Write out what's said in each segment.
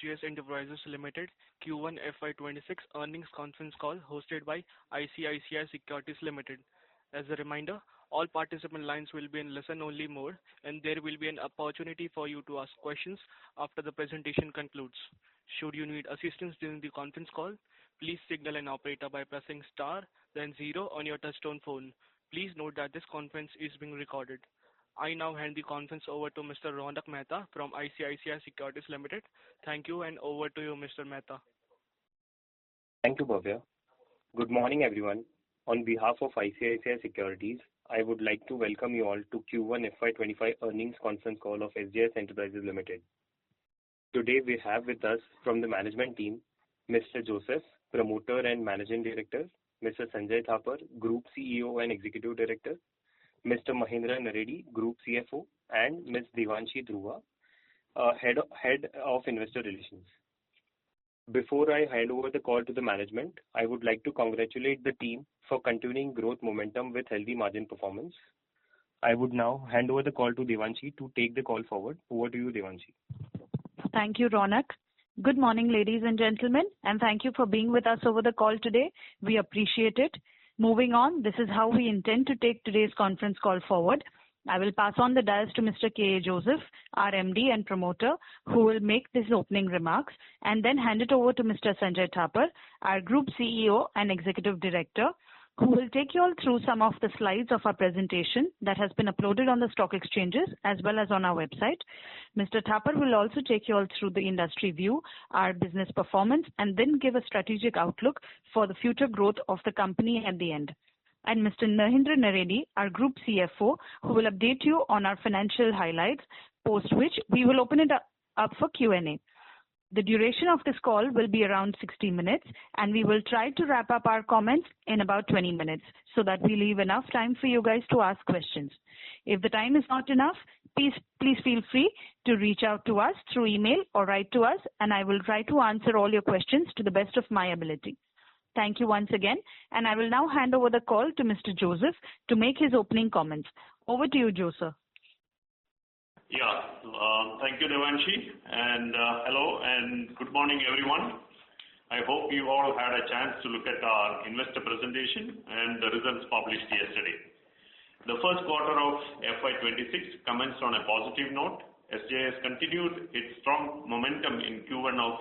SJS Enterprises Limited Q1 FY2026 earnings conference call hosted by ICICI Securities Limited. As a reminder, all participant lines will be in listen-only mode, and there will be an opportunity for you to ask questions after the presentation concludes. Should you need assistance during the conference call, please signal an operator by pressing star, then 0 on your touchtone phone. Please note that this conference is being recorded. I now hand the conference over to Mr. Ronak Mehta from ICICI Securities Limited. Thank you, and over to you, Mr. Mehta. Thank you, Bhavya. Good morning, everyone. On behalf of ICICI Securities, I would like to welcome you all to Q1 FY25 earnings conference call of SJS Enterprises Limited. Today, we have with us from the management team, Mr. Joseph, Promoter and Managing Director, Mr. Sanjay Thapar, Group CEO and Executive Director, Mr. Mahendra Naredi, Group CFO, and Ms. Devanshi Dhruva, Head of Investor Relations. Before I hand over the call to the management, I would like to congratulate the team for continuing growth momentum with healthy margin performance. I would now hand over the call to Devanshi to take the call forward. Over to you, Devanshi. Thank you, Ronak. Good morning, ladies and gentlemen, and thank you for being with us over the call today. We appreciate it. Moving on, this is how we intend to take today's conference call forward. I will pass on the dais to Mr. K. A. Joseph, our MD and promoter, who will make these opening remarks, and then hand it over to Mr. Sanjay Thapar, our Group CEO and Executive Director, who will take you all through some of the slides of our presentation that has been uploaded on the stock exchanges as well as on our website. Mr. Thapar will also take you all through the industry view, our business performance, and then give a strategic outlook for the future growth of the company at the end. And Mr. Mahendra Naredi, our Group CFO, who will update you on our financial highlights, post which we will open it up for Q&A. The duration of this call will be around 60 minutes, and we will try to wrap up our comments in about 20 minutes so that we leave enough time for you guys to ask questions. If the time is not enough, please feel free to reach out to us through email or write to us, and I will try to answer all your questions to the best of my ability. Thank you once again, and I will now hand over the call to Mr. Joseph to make his opening comments. Over to you, Joseph. Thank you, Devanshi, and hello and good morning, everyone. I hope you all had a chance to look at our investor presentation and the results published yesterday. The first quarter of FY26 commenced on a positive note. SJS continued its strong momentum in Q1 of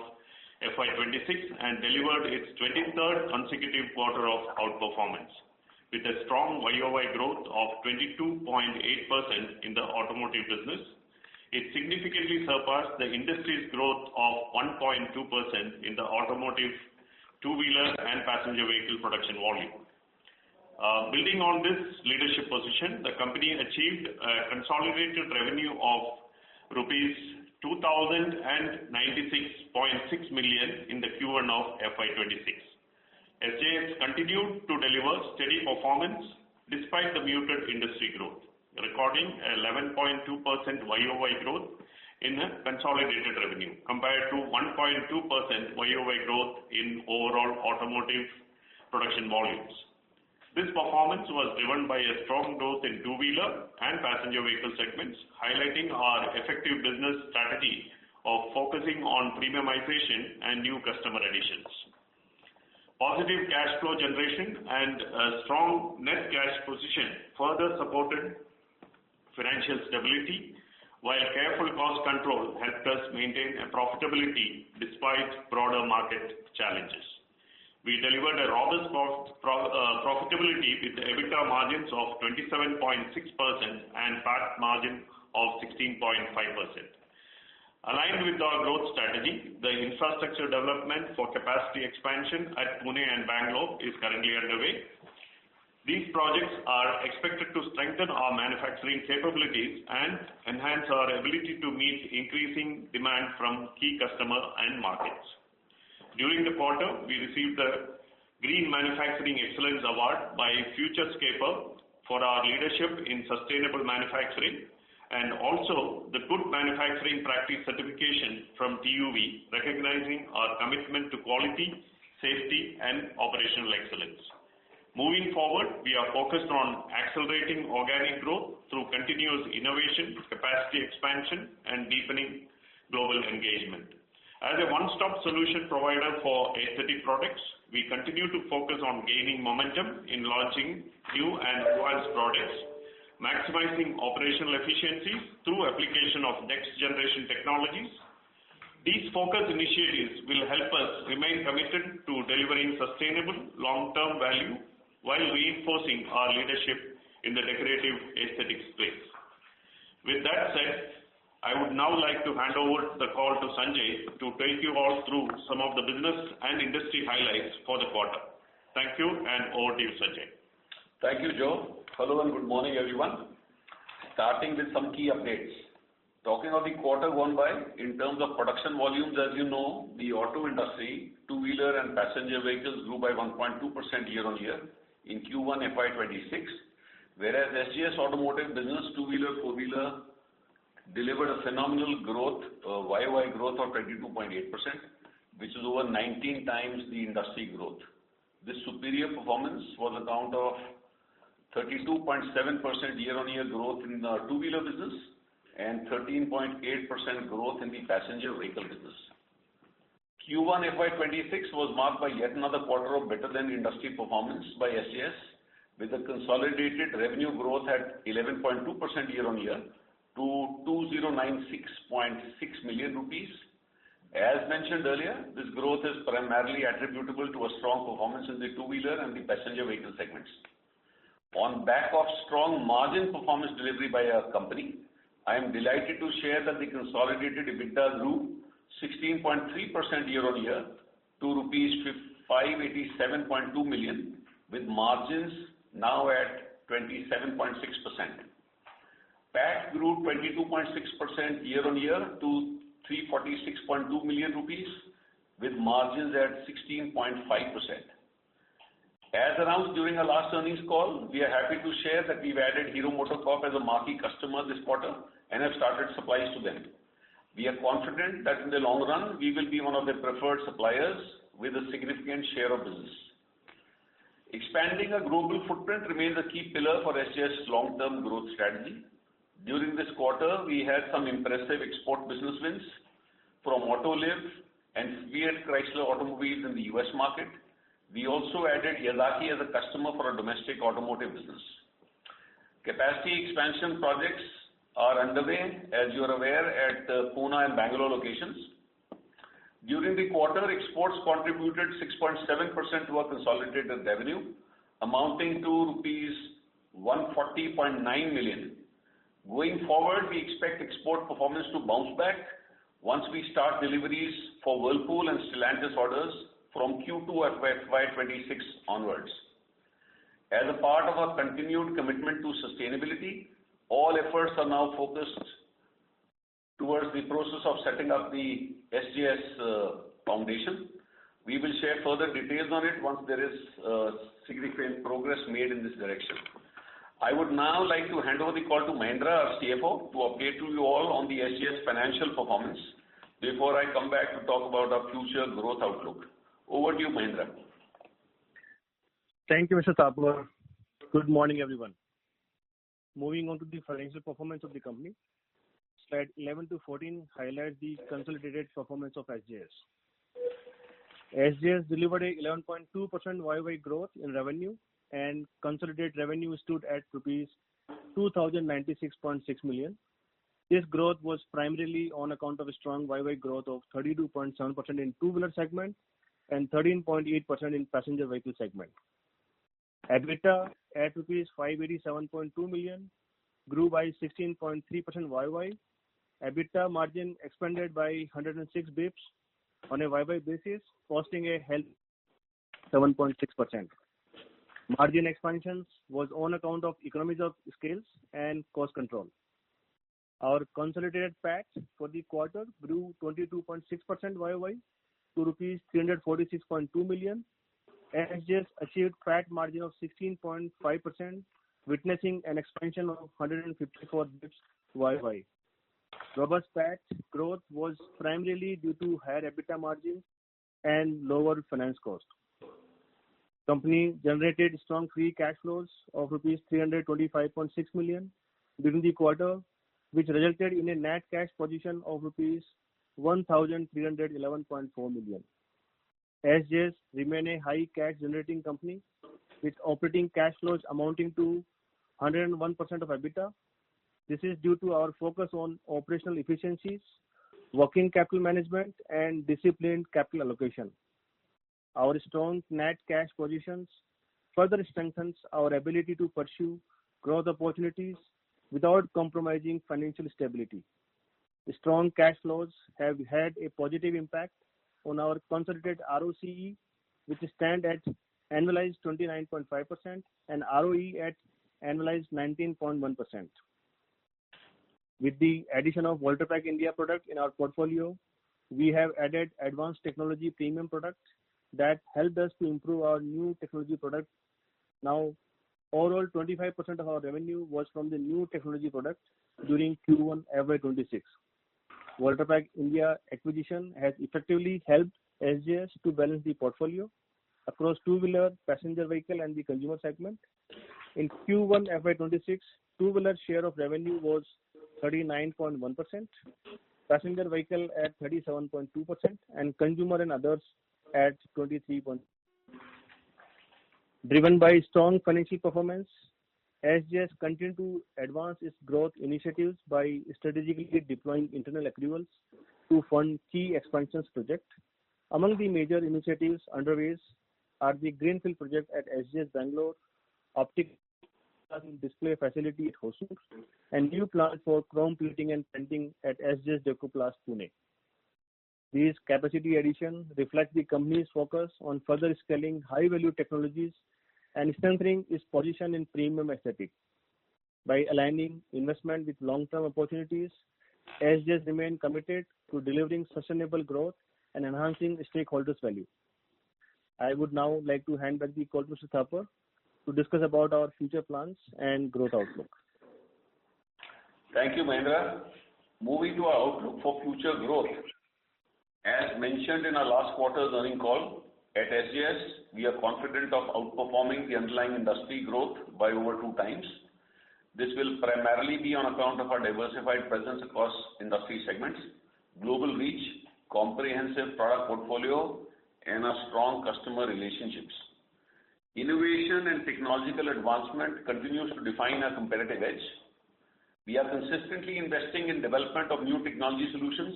FY26 and delivered its 23rd consecutive quarter of outperformance, with a strong YOY growth of 22.8% in the automotive business. It significantly surpassed the industry's growth of 1.2% in the automotive two-wheeler and passenger vehicle production volume. Building on this leadership position, the company achieved a consolidated revenue of rupees 2,096.6 million in the Q1 of FY26. SJS continued to deliver steady performance despite the muted industry growth, recording 11.2% YOY growth in consolidated revenue compared to 1.2% YOY growth in overall automotive production volumes. This performance was driven by a strong growth in two-wheeler and passenger vehicle segments, highlighting our effective business strategy of focusing on premiumization and new customer additions. Positive cash flow generation and a strong net cash position further supported financial stability, while careful cost control helped us maintain a profitability despite broader market challenges. We delivered a robust profitability with EBITDA margins of 27.6% and PAT margin of 16.5%. Aligned with our growth strategy, the infrastructure development for capacity expansion at Pune and Bangalore is currently underway. These projects are expected to strengthen our manufacturing capabilities and enhance our ability to meet increasing demand from key customer and markets. During the quarter, we received the Green Manufacturing Excellence Award by FutureScaper for our leadership in sustainable manufacturing, and also the Good Manufacturing Practice certification from TUV, recognizing our commitment to quality, safety, and operational excellence. Moving forward, we are focused on accelerating organic growth through continuous innovation, capacity expansion, and deepening global engagement. As a one-stop solution provider for aesthetic products, we continue to focus on gaining momentum in launching new and advanced products, maximizing operational efficiencies through application of next-generation technologies. These focus initiatives will help us remain committed to delivering sustainable long-term value while reinforcing our leadership in the decorative aesthetic space. With that said, I would now like to hand over the call to Sanjay to take you all through some of the business and industry highlights for the quarter. Thank you, and over to you, Sanjay. Thank you, Joe. Hello and good morning, everyone. Starting with some key updates. Talking of the quarter gone by, in terms of production volumes, as you know, the auto industry, two-wheeler and passenger vehicles grew by 1.2% year-on-year in Q1 FY26, whereas SJS automotive business, two-wheeler, four-wheeler, delivered a phenomenal growth, YOY growth of 22.8%, which is over 19 times the industry growth. This superior performance was on account of 32.7% year-on-year growth in the two-wheeler business and 13.8% growth in the passenger vehicle business. Q1 FY26 was marked by yet another quarter of better than industry performance by SJS, with a consolidated revenue growth at 11.2% year-on-year to 2096.6 million rupees. As mentioned earlier, this growth is primarily attributable to a strong performance in the two-wheeler and the passenger vehicle segments. On back of strong margin performance delivery by our company, I am delighted to share that the consolidated EBITDA grew 16.3% year-on-year to rupees 587.2 million, with margins now at 27.6%. PAT grew 22.6% year-on-year to 346.2 million rupees, with margins at 16.5%. As announced during our last earnings call, we are happy to share that we've added Hero MotoCorp as a marquee customer this quarter and have started supplies to them. We are confident that in the long run, we will be one of their preferred suppliers with a significant share of business. Expanding a global footprint remains a key pillar for SJS' long-term growth strategy. During this quarter, we had some impressive export business wins from Autoliv and Fiat Chrysler automobiles in the US market. We also added Yazaki as a customer for a domestic automotive business. Capacity expansion projects are underway, as you are aware, at Pune and Bangalore locations. During the quarter, exports contributed 6.7% to our consolidated revenue, amounting to rupees 140.9 million. Going forward, we expect export performance to bounce back once we start deliveries for Whirlpool and Stellantis orders from Q2 FY26 onwards. As a part of our continued commitment to sustainability, all efforts are now focused towards the process of setting up the SJS Foundation. We will share further details on it once there is significant progress made in this direction. I would now like to hand over the call to Mahendra, our CFO, to update you all on the SJS financial performance before I come back to talk about our future growth outlook. Over to you, Mahendra. Thank you, Mr. Tapur. Good morning, everyone. Moving on to the financial performance of the company. Slide 11 to 14 highlight the consolidated performance of SJS. SJS delivered a 11.2% YY growth in revenue, and consolidated revenue stood at rupees 2,096.6 million. This growth was primarily on account of a strong YY growth of 32.7% in two-wheeler segment and 13.8% in passenger vehicle segment. EBITDA at rupees 587.2 million grew by 16.3% YY. EBITDA margin expanded by 106 bips on a YY basis, posting a healthy 7.6%. Margin expansions was on account of economies of scales and cost control. Our consolidated PAT for the quarter grew 22.6% YY to rupees 346.2 million. SJS achieved PAT margin of 16.5%, witnessing an expansion of 154 bips YY. Robust PAT growth was primarily due to higher EBITDA margins and lower finance cost. Company generated strong free cash flows of rupees 325.6 million during the quarter, which resulted in a net cash position of rupees 1,311.4 million. SJS remain a high cash generating company with operating cash flows amounting to 101% of EBITDA. This is due to our focus on operational efficiencies, working capital management, and disciplined capital allocation. Our strong net cash positions further strengthens our ability to pursue growth opportunities without compromising financial stability. The strong cash flows have had a positive impact on our consolidated ROCE, which stand at annualized 29.5% and ROE at annualized 19.1%. With the addition of Voltas India product in our portfolio, we have added advanced technology premium products that helped us to improve our new technology product. Now, overall 25% of our revenue was from the new technology products during Q1 FY26. Voltas India acquisition has effectively helped SJS to balance the portfolio across two-wheeler, passenger vehicle, and the consumer segment. In Q1 FY26, two-wheeler share of revenue was 39.1%, passenger vehicle at 37.2%, and consumer and others at 23%. Driven by strong financial performance, SJS continued to advance its growth initiatives by strategically deploying internal accruals to fund key expansions projects. Among the major initiatives underway are the Greenfield project at SJS Bangalore, optic display facility at Hosur, and new plant for chrome plating and painting at SJS Decoplast Pune. These capacity additions reflect the company's focus on further scaling high-value technologies and strengthening its position in premium aesthetics. By aligning investment with long-term opportunities, SJS remain committed to delivering sustainable growth and enhancing stakeholders' value. I would now like to hand back the call to Mr. Thapar to discuss about our future plans and growth outlook. Thank you, Mahendra. Moving to our outlook for future growth. As mentioned in our last quarter's earnings call, at SJS, we are confident of outperforming the underlying industry growth by over 2 times. This will primarily be on account of our diversified presence across industry segments, global reach, comprehensive product portfolio, and our strong customer relationships. Innovation and technological advancement continues to define our competitive edge. We are consistently investing in development of new technology solutions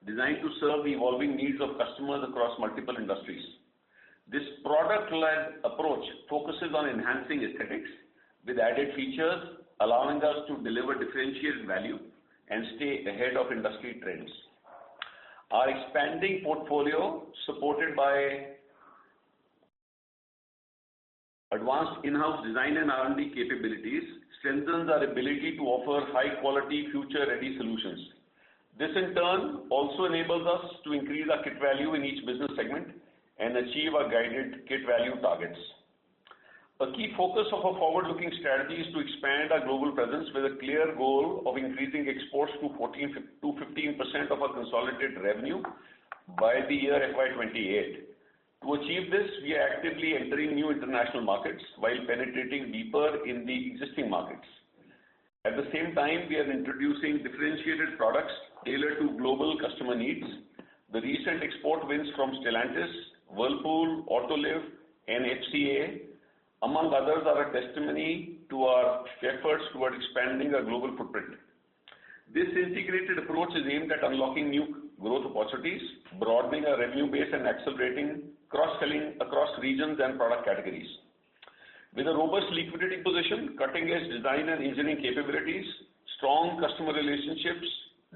designed to serve the evolving needs of customers across multiple industries. This product-led approach focuses on enhancing aesthetics with added features, allowing us to deliver differentiated value and stay ahead of industry trends. Our expanding portfolio, supported by advanced in-house design and R&D capabilities, strengthens our ability to offer high-quality, future-ready solutions. This, in turn, also enables us to increase our kit value in each business segment and achieve our guided kit value targets. A key focus of our forward-looking strategy is to expand our global presence with a clear goal of increasing exports to 15% of our consolidated revenue by the year FY28. To achieve this, we are actively entering new international markets while penetrating deeper in the existing markets. At the same time, we are introducing differentiated products tailored to global customer needs. The recent export wins from Stellantis, Whirlpool, Autoliv, and FCA, among others, are a testimony to our efforts toward expanding our global footprint. This integrated approach is aimed at unlocking new growth opportunities, broadening our revenue base, and accelerating cross-selling across regions and product categories. With a robust liquidity position, cutting-edge design and engineering capabilities, strong customer relationships,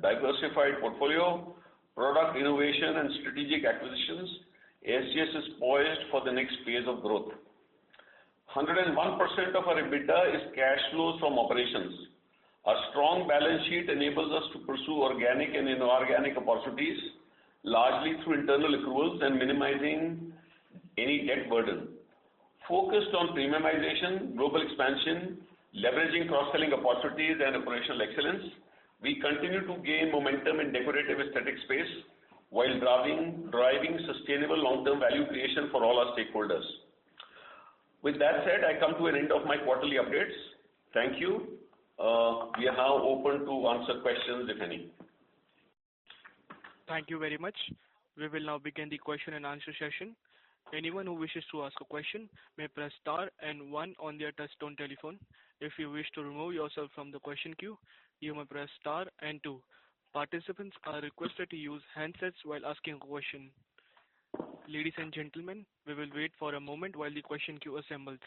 diversified portfolio, product innovation, and strategic acquisitions, SJS is poised for the next phase of growth. 101% of our EBITDA is cash flows from operations. Our strong balance sheet enables us to pursue organic and inorganic opportunities, largely through internal accruals and minimizing any debt burden. Focused on premiumization, global expansion, leveraging cross-selling opportunities, and operational excellence, we continue to gain momentum in decorative aesthetic space while driving sustainable long-term value creation for all our stakeholders. With that said, I come to an end of my quarterly updates. Thank you. We are now open to answer questions, if any. Thank you very much. We will now begin the question and answer session. Anyone who wishes to ask a question may press star and one on their touchtone telephone. If you wish to remove yourself from the question queue, you may press star and two. Participants are requested to use handsets while asking a question. Ladies and gentlemen, we will wait for a moment while the question queue assembles.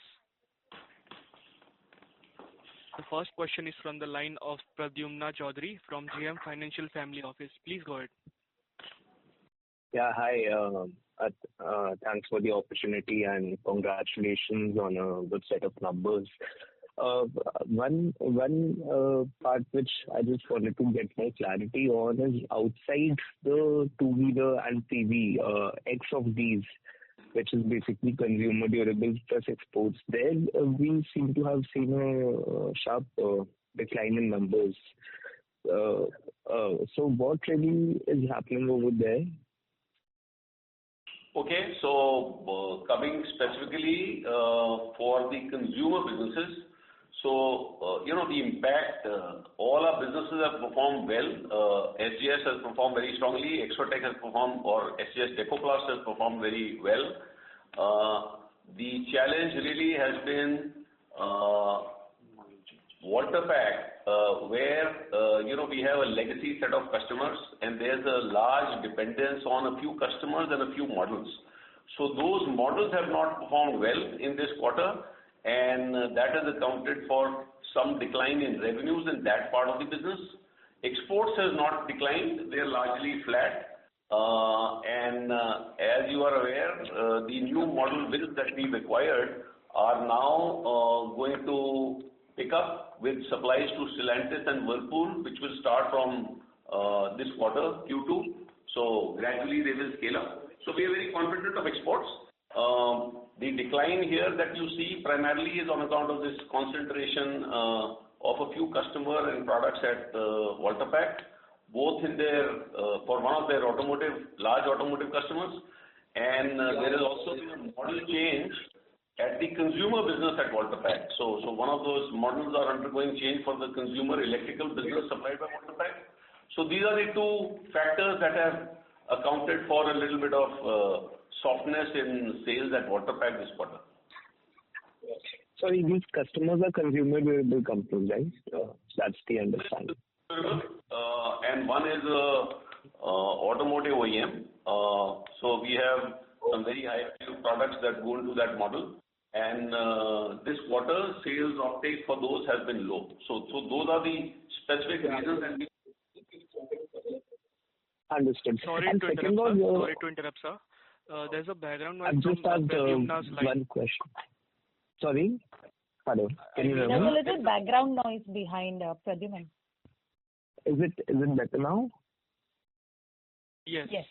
The first question is from the line of Pradyumna Chaudhary from JM Financial Family Office. Please go ahead. Yeah, hi. Thanks for the opportunity and congratulations on a good set of numbers. One part which I just wanted to get more clarity on is outside the two-wheeler and CV, X of these, which is basically consumer durables plus exports. There we seem to have seen a sharp decline in numbers. So what really is happening over there? Okay, so coming specifically for the consumer businesses, so the impact, all our businesses have performed well. SJS has performed very strongly, Exotech has performed, or SJS Decoplast has performed very well. The challenge really has been Waterpack, where we have a legacy set of customers and there's a large dependence on a few customers and a few models. So those models have not performed well in this quarter, and that has accounted for some decline in revenues in that part of the business. Exports has not declined, they are largely flat. And as you are aware, the new model wins that we've acquired are now going to pick up with supplies to Stellantis and Whirlpool, which will start from this quarter, Q2. So gradually they will scale up. So we are very confident of exports. The decline here that you see primarily is on account of this concentration of a few customer and products at Waterpack, both in their for one of their large automotive customers, and there has also been a model change at the consumer business at Waterpack. So one of those models are undergoing change for the consumer electrical business supplied by Waterpack. So these are the two factors that have accounted for a little bit of softness in sales at Waterpack this quarter. Sorry, these customers are consumer durable companies, right? That's the understanding. And one is automotive OEM. So we have some very high value products that go into that model. And this quarter, sales uptake for those has been low. So those are the specific reasons. And understood. Sorry and to second interrupt, was, sir. Sorry to interrupt, sir. There's a background noise I've just from had one question. Sorry? Hello, can you hear There's a me? little background noise behind Pradyuman. Is it better now? Yes. Yes.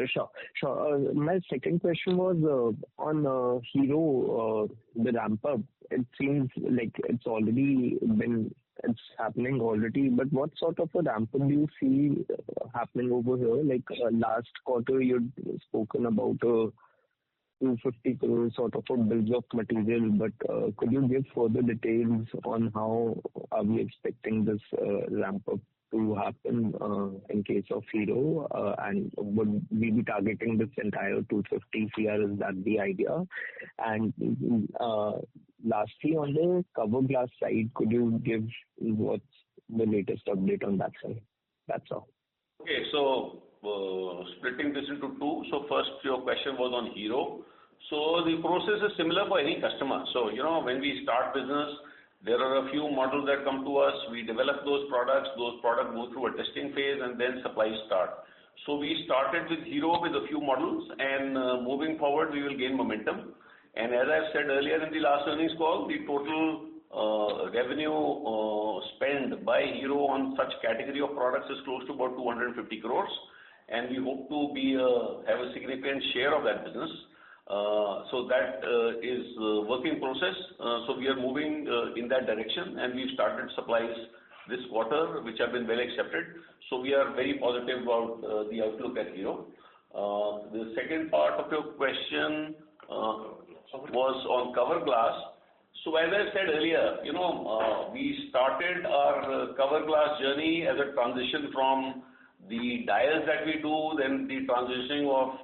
Sure. My second question was on Hero, the ramp up. It seems like it's happening already, but what sort of a ramp up do you see happening over here? Like last quarter, you'd spoken about 250 crores sort of a bills of material, but could you give further details on how are we expecting this ramp up to happen in case of Hero, and would we be targeting this entire 250 CR? Is that the idea? And lastly, on the cover glass side, could you give what's the latest update on that side? That's all. Okay, so splitting this into two. So first, your question was on Hero. So the process is similar for any customer. So when we start business, there are a few models that come to us. We develop those products. Those products go through a testing phase, and then supplies start. So we started with Hero with a few models, and moving forward, we will gain momentum. And as I said earlier in the last earnings call, the total revenue spend by Hero on such category of products is close to about 250 crores, and we hope to have a significant share of that business. So that is a working process. So we are moving in that direction, and we've started supplies this quarter, which have been well accepted. So we are very positive about the outlook at Hero. The second part of your question was on cover glass. So as I said earlier, we started our cover glass journey as a transition from the dials that we do, then the transitioning of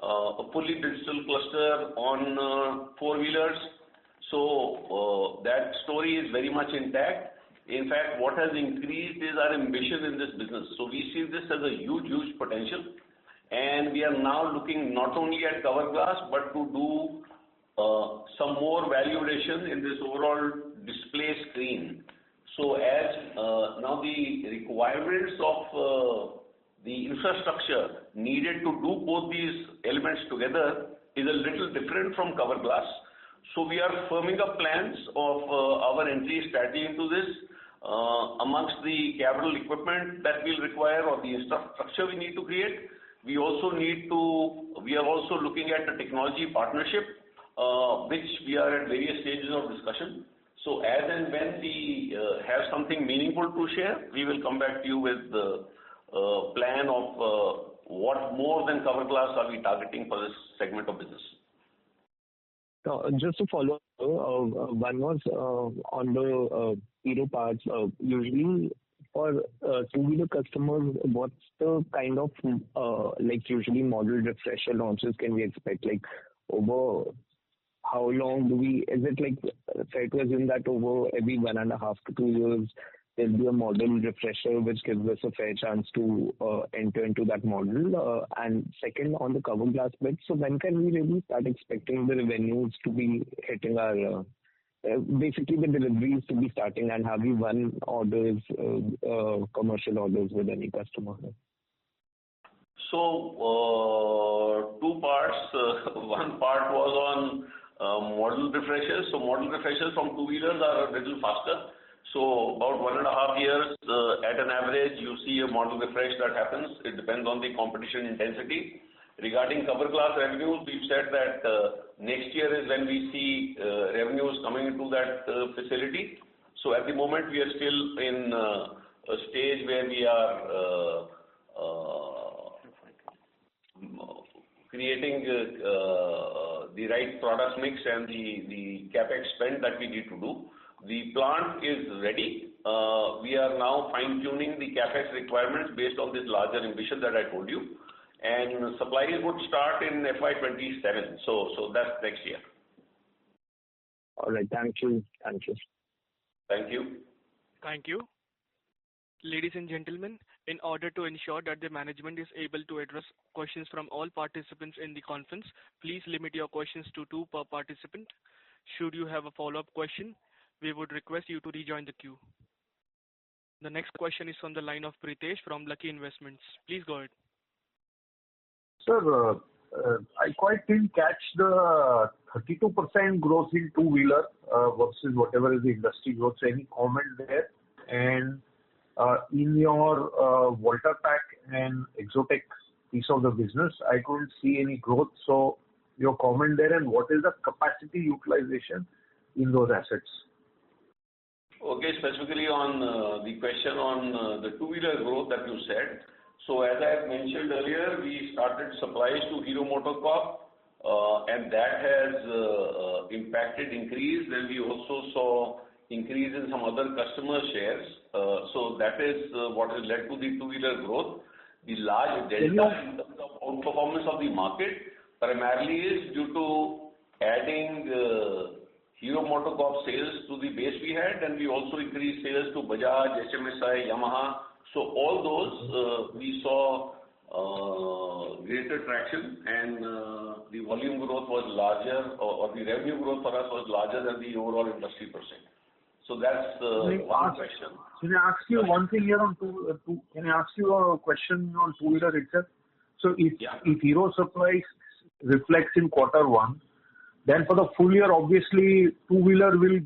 a fully digital cluster on four-wheelers. So that story is very much intact. In fact, what has increased is our ambition in this business. So we see this as a huge, huge potential. And we are now looking not only at cover glass, but to do some more value addition in this overall display screen. So as now the requirements of the infrastructure needed to do both these elements together is a little different from cover glass. So we are firming up plans of our entry strategy into this amongst the capital equipment that we'll require or the infrastructure we need to create. We are also looking at a technology partnership, which we are at various stages of discussion. So as and when we have something meaningful to share, we will come back to you with the plan of what more than cover glass are we targeting for this segment of business. Just to follow up, one was on the hero parts. Usually for two-wheeler customers, what's the kind of usually model refresher launches can we expect? Like over how long is it fair to assume that over every 1.5 to 2 years there'll be a model refresher which gives us a fair chance to enter into that model? And second, on the cover glass bit, so when can we really start expecting the revenues to be hitting our basically the deliveries to be starting, and have we won orders, commercial orders with any customer? So two parts. One part was on model refreshers. So model refreshers from two-wheelers are a little faster. So about 1.5 years at an average, you see a model refresh that happens. It depends on the competition intensity. Regarding cover glass revenues, we've said that next year is when we see revenues coming into that facility. So at the moment, we are still in a stage where we are creating the right product mix and the capex spend that we need to do. The plant is ready. We are now fine-tuning the capex requirements based on this larger ambition that I told you. And supplies would start in FY27. So that's next year. All right. Thank you. Thank you. Thank you. Thank you. Ladies and gentlemen, in order to ensure that the management is able to address questions from all participants in the conference, please limit your questions to 2 per participant. Should you have a follow-up question, we would request you to rejoin the queue. The next question is on the line of Pritesh from Lucky Investments. Please go ahead. Sir, I quite didn't catch the 32% growth in two-wheeler versus whatever is the industry growth. So any comment there? And in your Voltapack and Exotec piece of the business, I couldn't see any growth. So your comment there, and what is the capacity utilization in those assets? Okay, specifically on the question on the two-wheeler growth that you said. So as I have mentioned earlier, we started supplies to Hero MotoCorp, and that has increased. Then we also saw increase in some other customer shares. So that is what has led to the two-wheeler growth. The large delta in terms of outperformance of the market primarily is due to adding Hero MotoCorp sales to the base we had, and we also increased sales to Bajaj, HMSI, Yamaha. So all those we saw greater traction, and the volume growth was larger, or the revenue growth for us was larger than the overall industry percent. So that's one question. Can I ask you one thing here on can I ask you a question on two-wheeler itself? So if Hero supplies reflects in Q1, then for the full year, obviously, two-wheeler will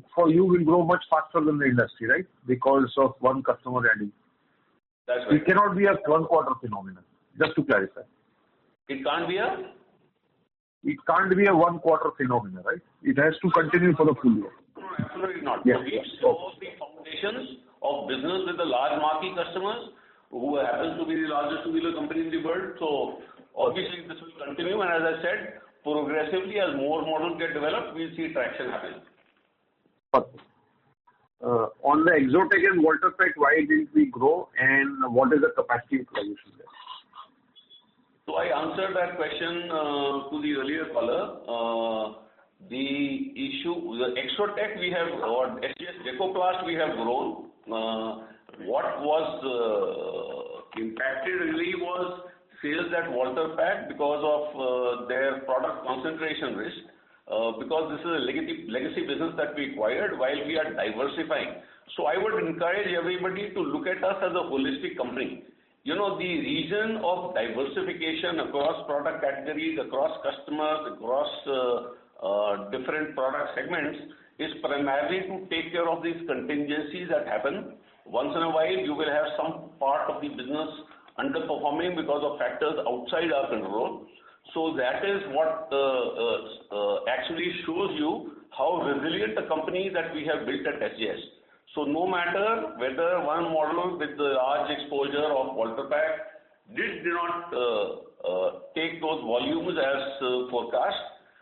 grow much faster than the industry, right? Because of one customer adding. That's right. It cannot be a one-quarter phenomenon, just to clarify. It can't be a? It can't be a one-quarter phenomenon, right? It has to continue for the full year. No, absolutely not. Yes. So we saw the foundations of business with the large marquee customers, who happens to be the largest two-wheeler company in the world. So obviously this will continue, and as I said, progressively as more models get developed, we'll see traction happening. On the Exotec and Voltapec, why didn't we grow, and what is the capacity utilization there? So I answered that question to the earlier caller. The issue, the Exotec we have, or SJS Decoplast we have grown. What was impacted really was sales at Voltapec because of their product concentration risk. Because this is a legacy business that we acquired while we are diversifying. So I would encourage everybody to look at us as a holistic company. You know, the reason of diversification across product categories, across customers, across different product segments is primarily to take care of these contingencies that happen. Once in a while, you will have some part of the business underperforming because of factors outside our control. So that is what actually shows you how resilient a company that we have built at SJS. So no matter whether one model with the large exposure of Voltapec did not take those volumes as forecast,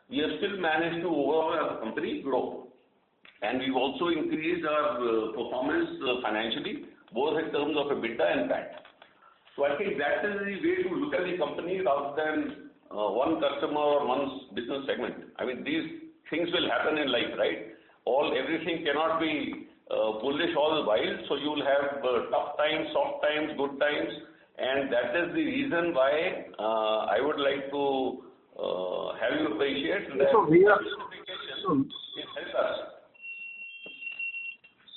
we have still managed to overall as a company grow. And we've also increased our performance financially, both in terms of EBITDA and PAT. So I think that is the way to look at the company rather than one customer or one business segment. I mean, these things will happen in life, right? Everything cannot be bullish all the while. So you will have tough times, soft times, good times, and that is the reason why I would like to have you appreciate that. So we are. It helps us.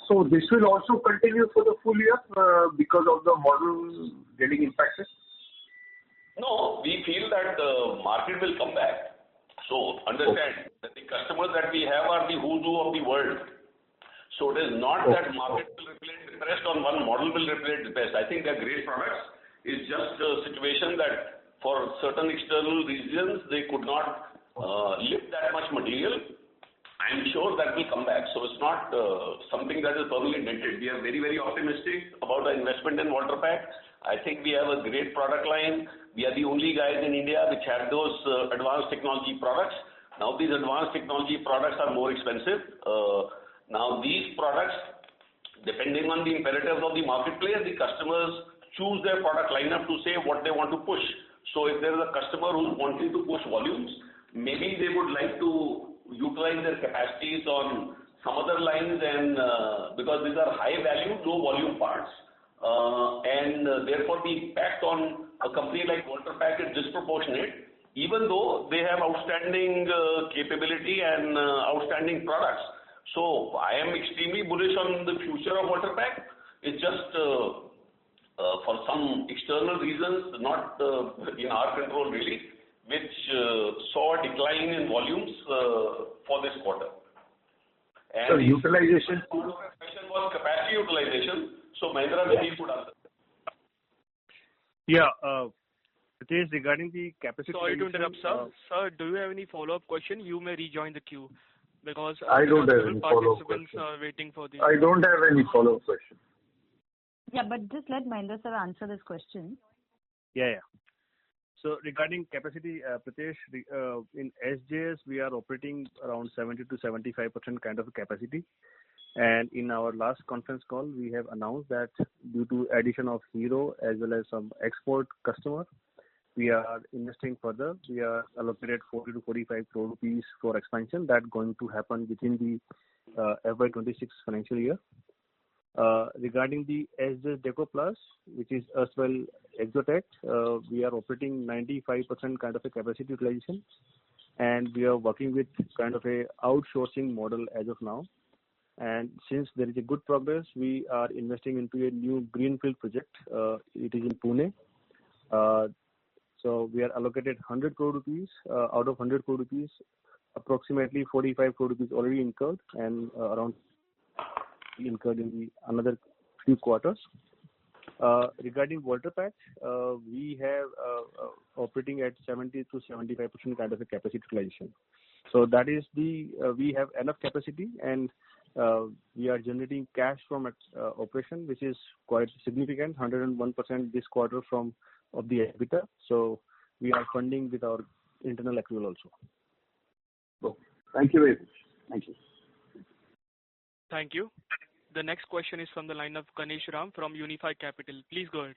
So this will also continue for the full year because of the model getting impacted? No, we feel that the market will come back. So understand that the customers that we have are the who's who of the world. So it is not that market will replace the best or one model will replace the best. I think they're great products. It's just a situation that for certain external reasons they could not lift that much material. I'm sure that will come back. So it's not something that is permanently dented. We are very, very optimistic about the investment in Voltapec. I think we have a great product line. We are the only guys in India which have those advanced technology products. Now these advanced technology products are more expensive. Now these products, depending on the imperatives of the marketplace, the customers choose their product lineup to say what they want to push. So if there is a customer who's wanting to push volumes, maybe they would like to utilize their capacities on some other lines, and because these are high value, low volume parts. And therefore the impact on a company like Voltapec is disproportionate, even though they have outstanding capability and outstanding products. So I am extremely bullish on the future of Voltapec. It's just for some external reasons, not in our control really, which saw a decline in volumes for this quarter. And so utilization? The question was capacity utilization. So Mahendra, maybe you could answer. Yeah, it is regarding the capacity. Sorry to interrupt, sir. Sir, do you have any follow-up question? You may rejoin the queue because I don't have any follow-up question. Are waiting for the. I don't have any follow-up question. Yeah, but just let Mahendra sir answer this question. Yeah. So regarding capacity, Pritesh, in SJS we are operating around 70 to 75% kind of capacity. And in our last conference call, we have announced that due to addition of Hero as well as some export customer, we are investing further. We are allocated 40 to 45 crore rupees for expansion. That's going to happen within the FY2026 financial year. Regarding the SJS Decoplast, which is as well Exotec, we are operating 95% kind of a capacity utilization, and we are working with kind of a outsourcing model as of now. And since there is a good progress, we are investing into a new greenfield project. It is in Pune. So we are allocated 100 crore rupees. Out of 100 crore rupees, approximately 45 crore rupees already incurred, and around incurred in the another few quarters. Regarding Voltapec, we have operating at 70 to 75% kind of a capacity utilization. So that is we have enough capacity, and we are generating cash from operation, which is quite significant, 101% this quarter of the EBITDA. So we are funding with our internal accrual also. Okay. Thank you very much. Thank you. Thank you. The next question is from the line of Ganesh Ram from Unifi Capital. Please go ahead.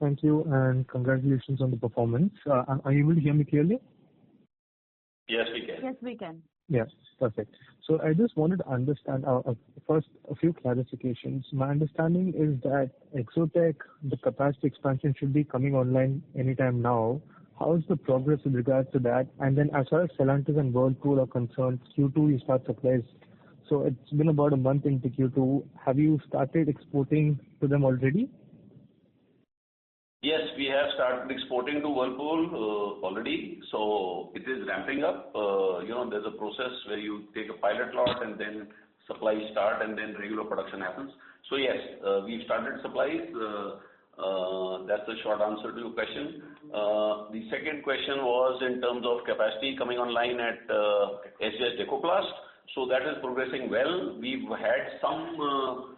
Thank you, and congratulations on the performance. Are you able to hear me clearly? Yes, we can. Yes, we can. Yes, perfect. So I just wanted to understand, first, a few clarifications. My understanding is that Exotech, the capacity expansion should be coming online anytime now. How is the progress with regards to that? And then as far as Stellantis and Whirlpool are concerned, Q2 you start supplies. So it's been about a month into Q2. Have you started exporting to them already? Yes, we have started exporting to Whirlpool already, so it is ramping up. There's a process where you take a pilot lot and then supplies start and then regular production happens. So yes, we've started supplies. That's the short answer to your question. The second question was in terms of capacity coming online at SJS Decoplast. So that is progressing well. We've had some...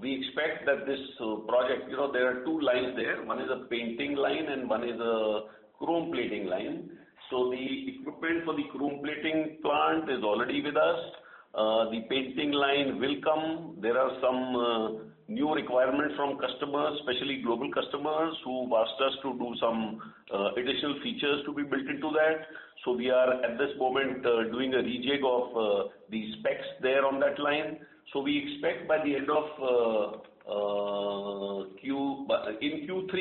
we expect that this project, there are two lines there. One is a painting line and one is a chrome plating line. So the equipment for the chrome plating plant is already with us. The painting line will come. There are some new requirements from customers, especially global customers, who asked us to do some additional features to be built into that. So we are at this moment doing a rejig of the specs there on that line. So we expect by the end of in Q3,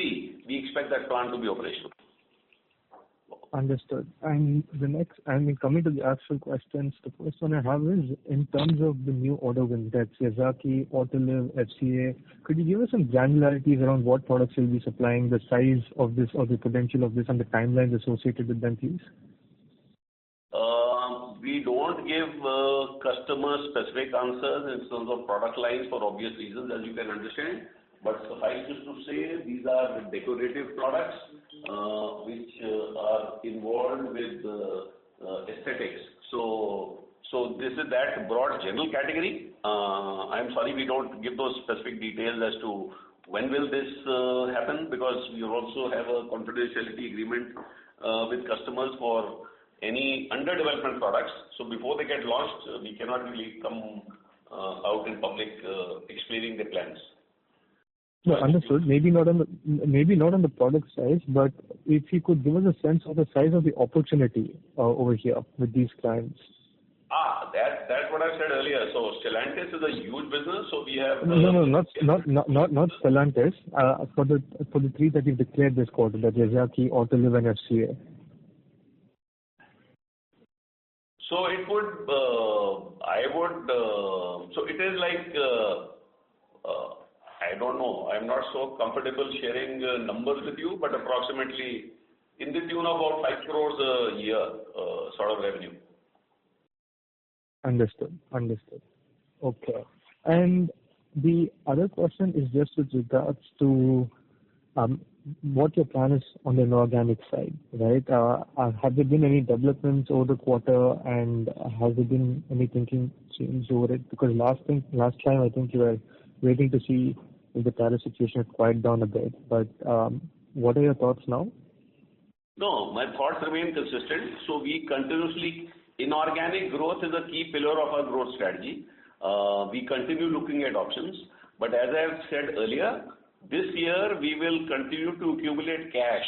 we expect that plant to be operational. Understood. And the next, coming to the actual questions, the first one I have is in terms of the new order wins, that's Yazaki, Autoliv, FCA. Could you give us some granularities around what products you'll be supplying, the size of this or the potential of this, and the timelines associated with them, please? We don't give customer-specific answers in terms of product lines for obvious reasons, as you can understand. But suffice it to say, these are decorative products which are involved with aesthetics. So this is that broad general category. I'm sorry we don't give those specific details as to when will this happen, because we also have a confidentiality agreement with customers for any under development products. So before they get launched, we cannot really come out in public explaining their plans. No, understood. Maybe not on the product size, but if you could give us a sense of the size of the opportunity over here with these clients. That's what I said earlier. So Stellantis is a huge business. So we have no, not Stellantis. For the three that you've declared this quarter, that Yazaki, Autoliv, and FCA. So it would, so it is like, I don't know, I'm not so comfortable sharing numbers with you, but approximately in the tune of about 5 crores a year sort of revenue. Understood. Okay. And the other question is just with regards to what your plan is on the inorganic side, right? Have there been any developments over the quarter, and has there been any thinking change over it? Because last time I think you were waiting to see if the tariff situation had quieted down a bit. But what are your thoughts now? No, my thoughts remain consistent. So we continuously, inorganic growth is a key pillar of our growth strategy. We continue looking at options. But as I have said earlier, this year we will continue to accumulate cash,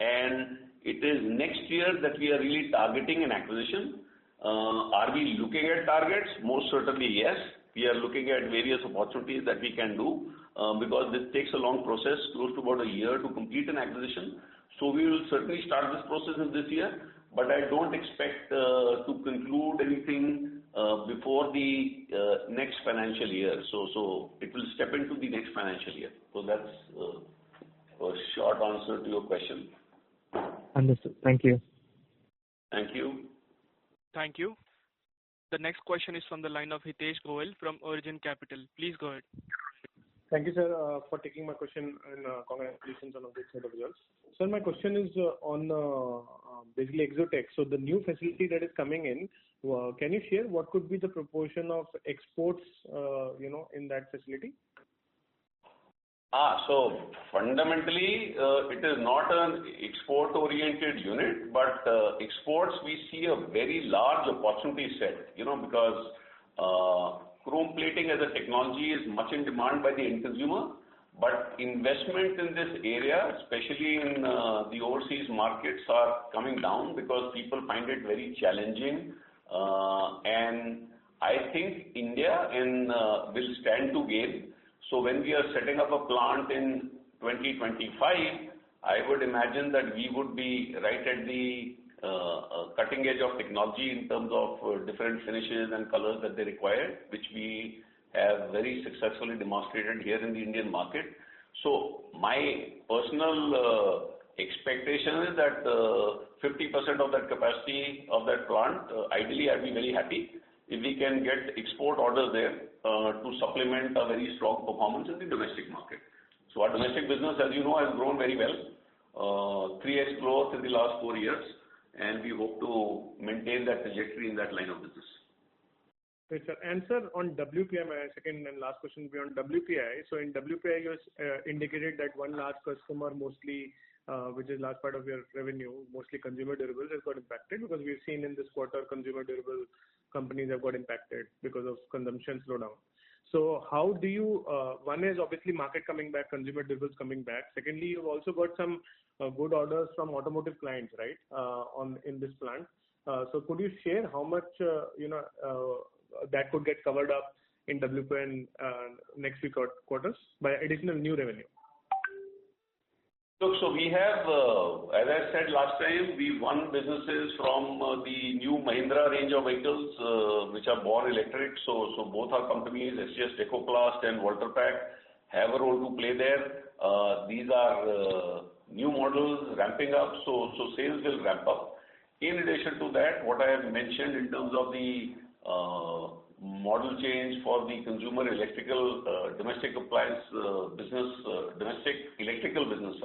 and it is next year that we are really targeting an acquisition. Are we looking at targets? Most certainly, yes. We are looking at various opportunities that we can do because this takes a long process, close to about a year to complete an acquisition. So we will certainly start this process in this year, but I don't expect to conclude anything before the next financial year. So it will step into the next financial year. So that's a short answer to your question. Understood. Thank you. Thank you. Thank you. The next question is from the line of Hitesh Goel from Origin Capital. Please go ahead. Thank you, sir, for taking my question, and congratulations on a good set of results. Sir, my question is on basically Exotech. So the new facility that is coming in, can you share what could be the proportion of exports, in that facility? So fundamentally, it is not an export-oriented unit, but exports we see a very large opportunity set, because Chrome plating as a technology is much in demand by the end consumer, but investment in this area, especially in the overseas markets, are coming down because people find it very challenging. And I think India will stand to gain. So when we are setting up a plant in 2025, I would imagine that we would be right at the cutting edge of technology in terms of different finishes and colors that they require, which we have very successfully demonstrated here in the Indian market. So my personal expectation is that 50% of that capacity of that plant, ideally I'd be very happy if we can get export orders there to supplement a very strong performance in the domestic market. So our domestic business, as you know, has grown very well, 3x growth in the last 4 years, and we hope to maintain that trajectory in that line of business. Yes, sir. And sir, on WPI, my second and last question will be on WPI. So in WPI, you indicated that one large customer, mostly, which is large part of your revenue, mostly consumer durables, has got impacted, because we've seen in this quarter consumer durable companies have got impacted because of consumption slowdown. So how do you, one is obviously market coming back, consumer durables coming back. Secondly, you've also got some good orders from automotive clients, right, in this plant. So could you share how much, that could get covered up in WPI in next few quarters by additional new revenue? Look, so we have, as I said last time, we won businesses from the new Mahindra range of vehicles, which are born electric. So both our companies, SJS Decoplast and Volterpack, have a role to play there. These are new models ramping up, so sales will ramp up. In addition to that, what I have mentioned in terms of the model change for the consumer electrical domestic appliance business, domestic electrical business,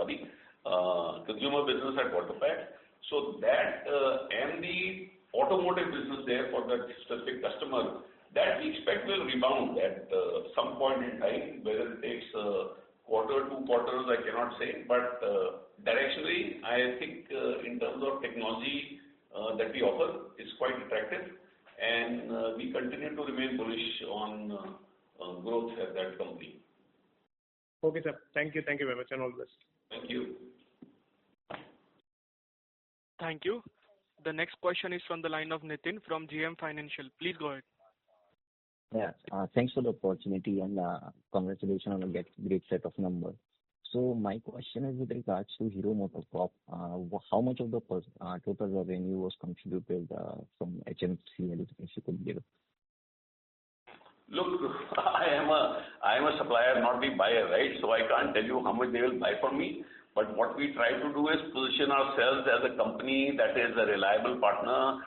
consumer business at Volterpack. So that and the automotive business there for that specific customer, that we expect will rebound at some point in time. Whether it takes a quarter, 2 quarters, I cannot say, but directionally, I think in terms of technology that we offer is quite attractive, and we continue to remain bullish on growth at that company. Okay, sir. Thank you. Thank you very much, and all the best. Thank you. Thank you. The next question is from the line of Nitin from GM Financial. Please go ahead. Yeah, thanks for the opportunity, and congratulations on a great set of numbers. So my question is with regards to Hero MotoCorp. How much of the total revenue was contributed from HMCL, if you could give? Look, I am a supplier, not the buyer, right? So I can't tell you how much they will buy from me. But what we try to do is position ourselves as a company that is a reliable partner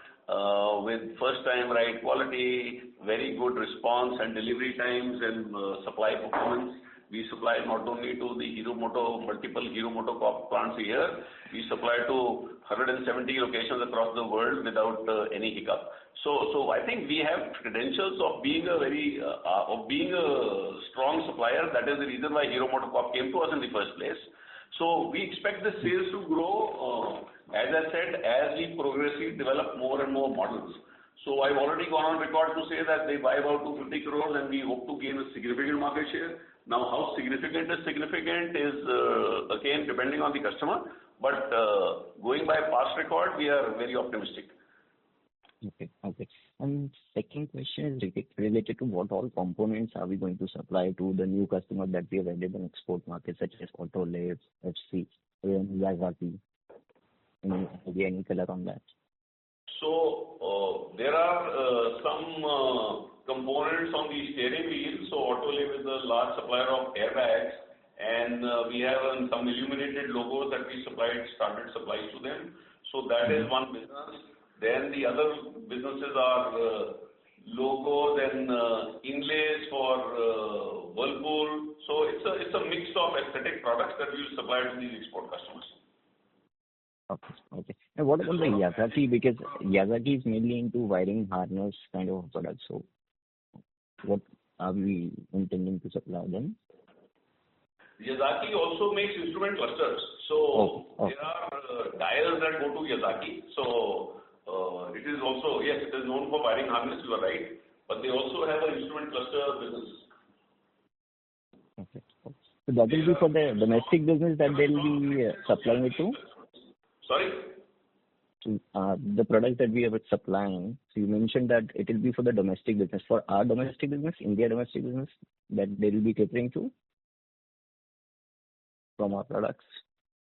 with first-time right quality, very good response and delivery times, and supply performance. We supply not only to the multiple Hero MotoCorp plants a year, we supply to 170 locations across the world without any hiccup. So I think we have credentials of being a strong supplier. That is the reason why Hero MotoCorp came to us in the first place. So we expect the sales to grow, as I said, as we progressively develop more and more models. So I've already gone on record to say that they buy about 250 crores and we hope to gain a significant market share. Now, how significant is again depending on the customer, but going by past record, we are very optimistic. Okay. And second question is related to what all components are we going to supply to the new customer that we have added in export markets such as Autoliv, FC, and Yazaki. Any color on that? So there are some components on the steering wheel. So Autoliv is a large supplier of airbags, and we have some illuminated logos that we started supplies to them. So that is one business. Then the other businesses are logos and inlays for Whirlpool. So it's a mix of aesthetic products that we supply to these export customers. Okay. And what about the Yazaki? Because Yazaki is mainly into wiring harness kind of products. So what are we intending to supply them? Yazaki also makes instrument clusters. So there are dials that go to Yazaki. So it is also, yes, it is known for wiring harness, you are right. But they also have an instrument cluster business. Okay. So that will be for the domestic business that they'll be supplying it to? Sorry? The product that we are supplying, so you mentioned that it will be for the domestic business. For our domestic business, India domestic business, that they will be catering to from our products?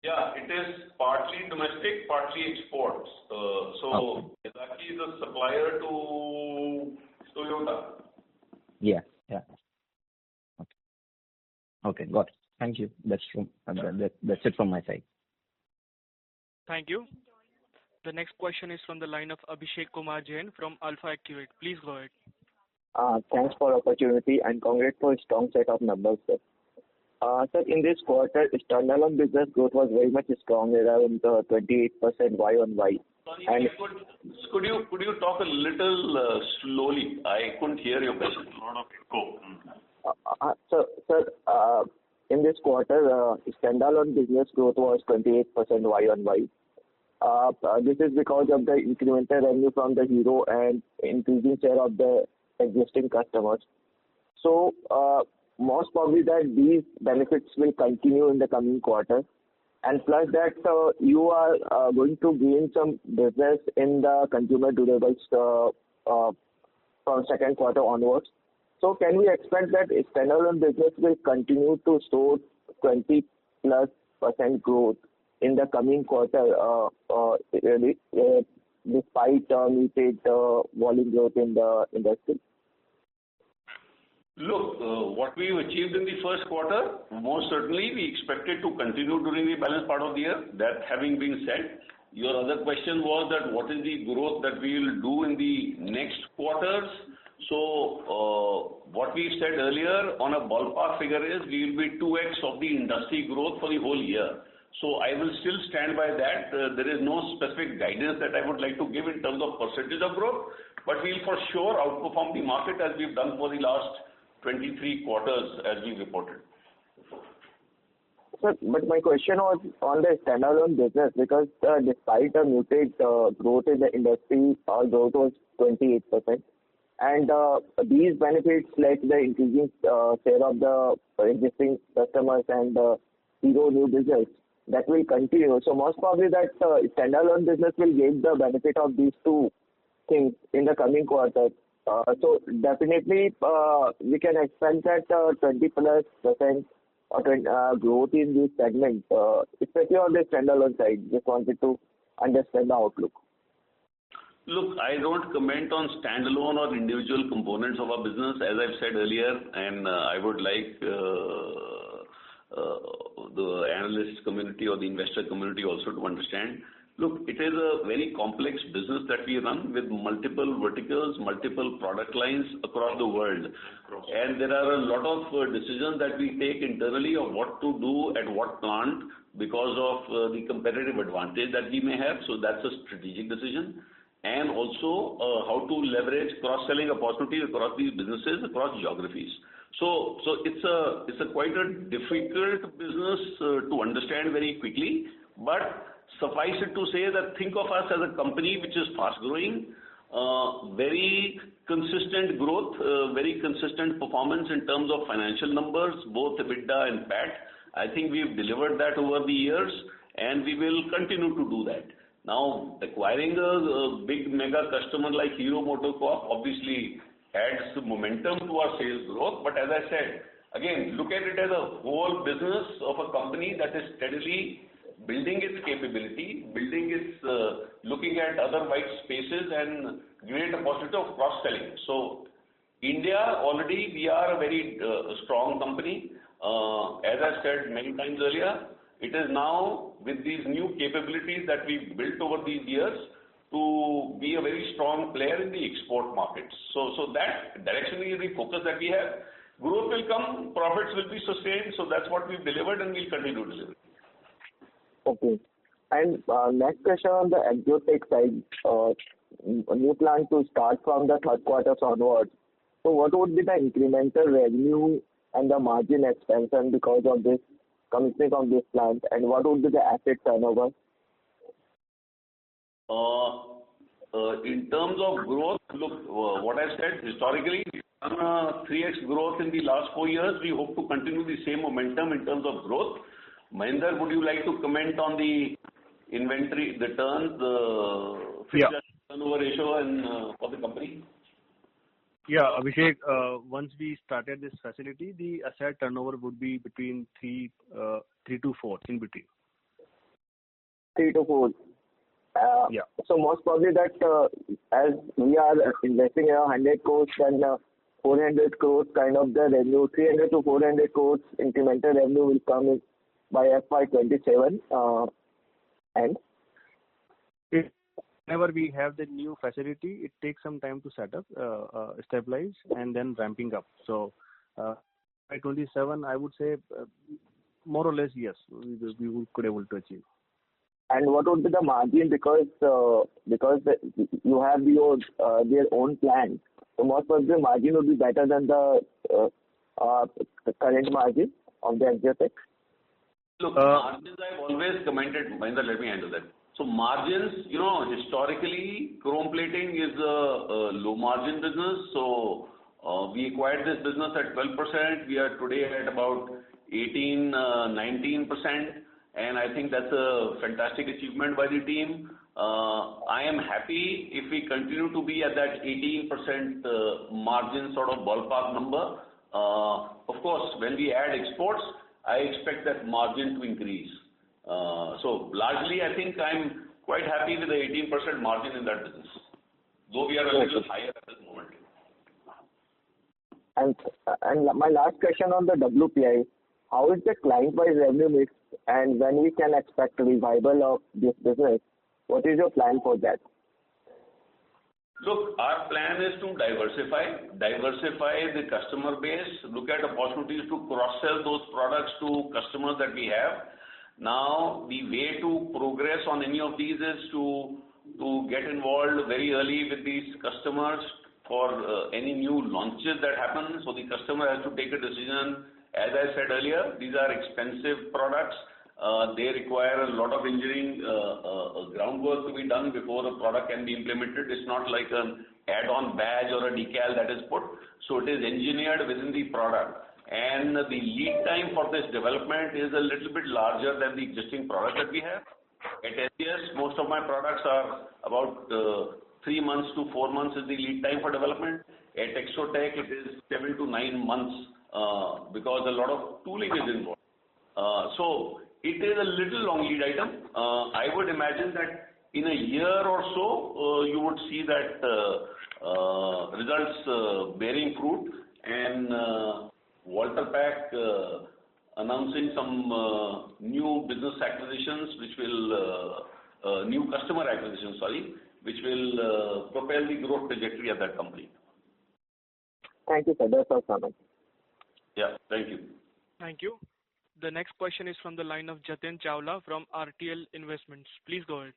Yeah, it is partly domestic, partly exports. So Yazaki is a supplier to Toyota. Yeah. Okay, got it. Thank you. That's it from my side. Thank you. The next question is from the line of Abhishek Kumar Jain from Alpha Accurate. Please go ahead. Thanks for the opportunity and congrats for a strong set of numbers, sir. Sir, in this quarter, standalone business growth was very much strong, around 28% Y-on-Y. Sorry, could you talk a little slowly? I couldn't hear your question. A lot of echo. Sir, in this quarter, standalone business growth was 28% Y-on-Y. This is because of the incremental revenue from the Hero and increasing share of the existing customers. So, most probably that these benefits will continue in the coming quarter. And plus that, you are going to gain some business in the consumer durables from second quarter onwards. So, can we expect that standalone business will continue to show 20+% growth in the coming quarter, despite muted volume growth in the industry? Look, what we've achieved in the first quarter, most certainly we expect it to continue during the balance part of the year. That having been said, your other question was that what is the growth that we will do in the next quarters? So, what we said earlier on a ballpark figure is we will be 2x of the industry growth for the whole year. So, I will still stand by that. There is no specific guidance that I would like to give in terms of percentage of growth, but we'll for sure outperform the market as we've done for the last 23 quarters as we reported. Sir, but my question was on the standalone business because despite the muted growth in the industry, our growth was 28%. And these benefits like the increasing share of the existing customers and Hero new business that will continue. So most probably that standalone business will gain the benefit of these two things in the coming quarter. So definitely we can expect that 20+% growth in this segment, especially on the standalone side. Just wanted to understand the outlook. Look, I don't comment on standalone or individual components of our business, as I've said earlier, and I would like the analyst community or the investor community also to understand. Look, it is a very complex business that we run with multiple verticals, multiple product lines across the world. And there are a lot of decisions that we take internally of what to do at what plant because of the competitive advantage that we may have. So that's a strategic decision. And also how to leverage cross-selling opportunities across these businesses, across geographies. So it's a quite a difficult business to understand very quickly, but suffice it to say that think of us as a company which is fast growing, very consistent growth, very consistent performance in terms of financial numbers, both EBITDA and PAT. I think we've delivered that over the years and we will continue to do that. Now, acquiring a big mega customer like Hero MotoCorp obviously adds momentum to our sales growth. But as I said, again, look at it as a whole business of a company that is steadily building its capability, looking at other white spaces and great opportunity of cross-selling. So, India already we are a very strong company. As I said many times earlier, it is now with these new capabilities that we've built over these years to be a very strong player in the export markets. So that directionally is the focus that we have. Growth will come, profits will be sustained. So that's what we've delivered and we'll continue to deliver. Okay. And next question on the exotech side, a new plan to start from the third quarter onwards. So what would be the incremental revenue and the margin expansion because of this commissioning of this plant, and what would be the asset turnover? In terms of growth, look, what I said, historically, we've done a 3x growth in the last 4 years. We hope to continue the same momentum in terms of growth. Mahinder, would you like to comment on the inventory, the turns, the fixed turnover ratio and for the company? Yeah, Abhishek, once we started this facility, the asset turnover would be between 3 to 4, in between. 3 to 4. Yeah. So most probably that as we are investing around 100 crores and 400 crores kind of the revenue, 300 to 400 crores incremental revenue will come in by FY27 and whenever we have the new facility, it takes some time to set up, stabilize, and then ramping up. So by 27, I would say more or less, yes, we could able to achieve. And what would be the margin because you have their own plant. So most probably the margin would be better than the current margin of the SJS. Look, margins I've always commented, Mahinder, let me handle that. So margins, historically, chrome plating is a low margin business. So we acquired this business at 12%. We are today at about 18, 19%. And I think that's a fantastic achievement by the team. I am happy if we continue to be at that 18% margin sort of ballpark number. Of course, when we add exports, I expect that margin to increase. So largely, I think I'm quite happy with the 18% margin in that business, though we are a little higher at this moment. And my last question on the WPI, how is the client-wise revenue mix and when we can expect a revival of this business? What is your plan for that? Look, our plan is to diversify the customer base, look at opportunities to cross-sell those products to customers that we have. Now, the way to progress on any of these is to get involved very early with these customers for any new launches that happen. So the customer has to take a decision. As I said earlier, these are expensive products. They require a lot of engineering groundwork to be done before the product can be implemented. It's not like an add-on badge or a decal that is put. So it is engineered within the product. And the lead time for this development is a little bit larger than the existing product that we have. At SJS, most of my products are about 3 months to 4 months is the lead time for development. At Exotech, it is 7 to 9 months because a lot of tooling is involved. So it is a little long lead item. I would imagine that in a year or so, you would see that results bearing fruit and Walter Pack announcing some new business acquisitions, which will new customer acquisitions, which will propel the growth trajectory of that company. Thank you, sir. That's all from me. Yeah, thank you. Thank you. The next question is from the line of Jatin Chawla from RTL Investments. Please go ahead.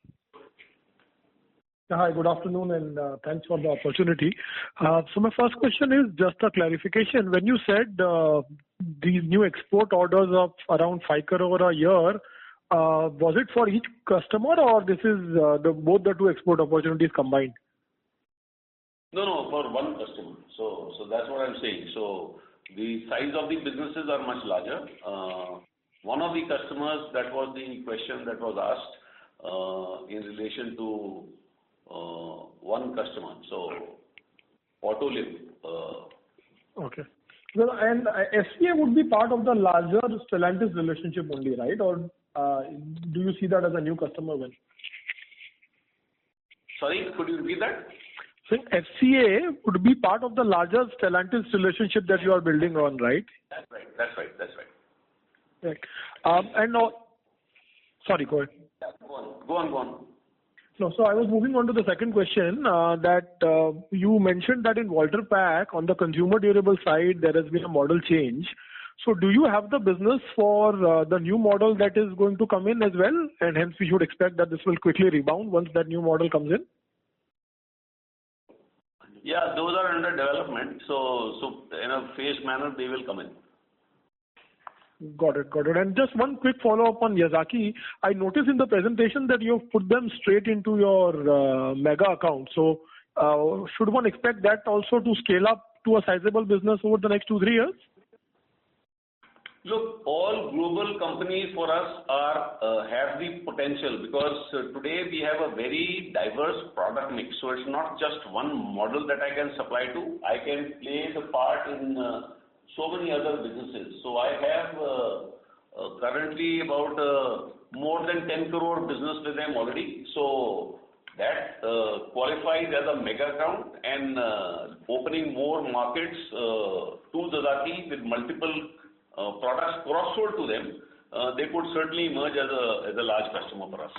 Hi, good afternoon, and thanks for the opportunity. So my first question is just a clarification. When you said these new export orders of around 5 crore a year, was it for each customer or this is both the two export opportunities combined? No, for one customer. So that's what I'm saying. So the size of the businesses are much larger. One of the customers, that was the question that was asked in relation to one customer. So Autoliv. Okay. Well, and SPA would be part of the larger Stellantis relationship only, right? Or do you see that as a new customer win? Sorry, could you repeat that? So FCA would be part of the larger Stellantis relationship that you are building on, right? That's right. Right. And sorry, go ahead. Yeah, go on. No, so I was moving on to the second question that you mentioned that in Walter Pack on the consumer durable side there has been a model change. So do you have the business for the new model that is going to come in as well, and hence we should expect that this will quickly rebound once that new model comes in? Yeah, those are under development. So in a phased manner they will come in. Got it. And just one quick follow-up on Yazaki. I noticed in the presentation that you've put them straight into your mega account. So should one expect that also to scale up to a sizable business over the next 2-3 years? Look, all global companies for us have the potential, because today we have a very diverse product mix. So it's not just one model that I can supply to. I can play the part in so many other businesses. So I have currently about more than 10 crore business with them already. So that qualifies as a mega account, and opening more markets to Yazaki with multiple products cross-sold to them, they could certainly emerge as a large customer for us.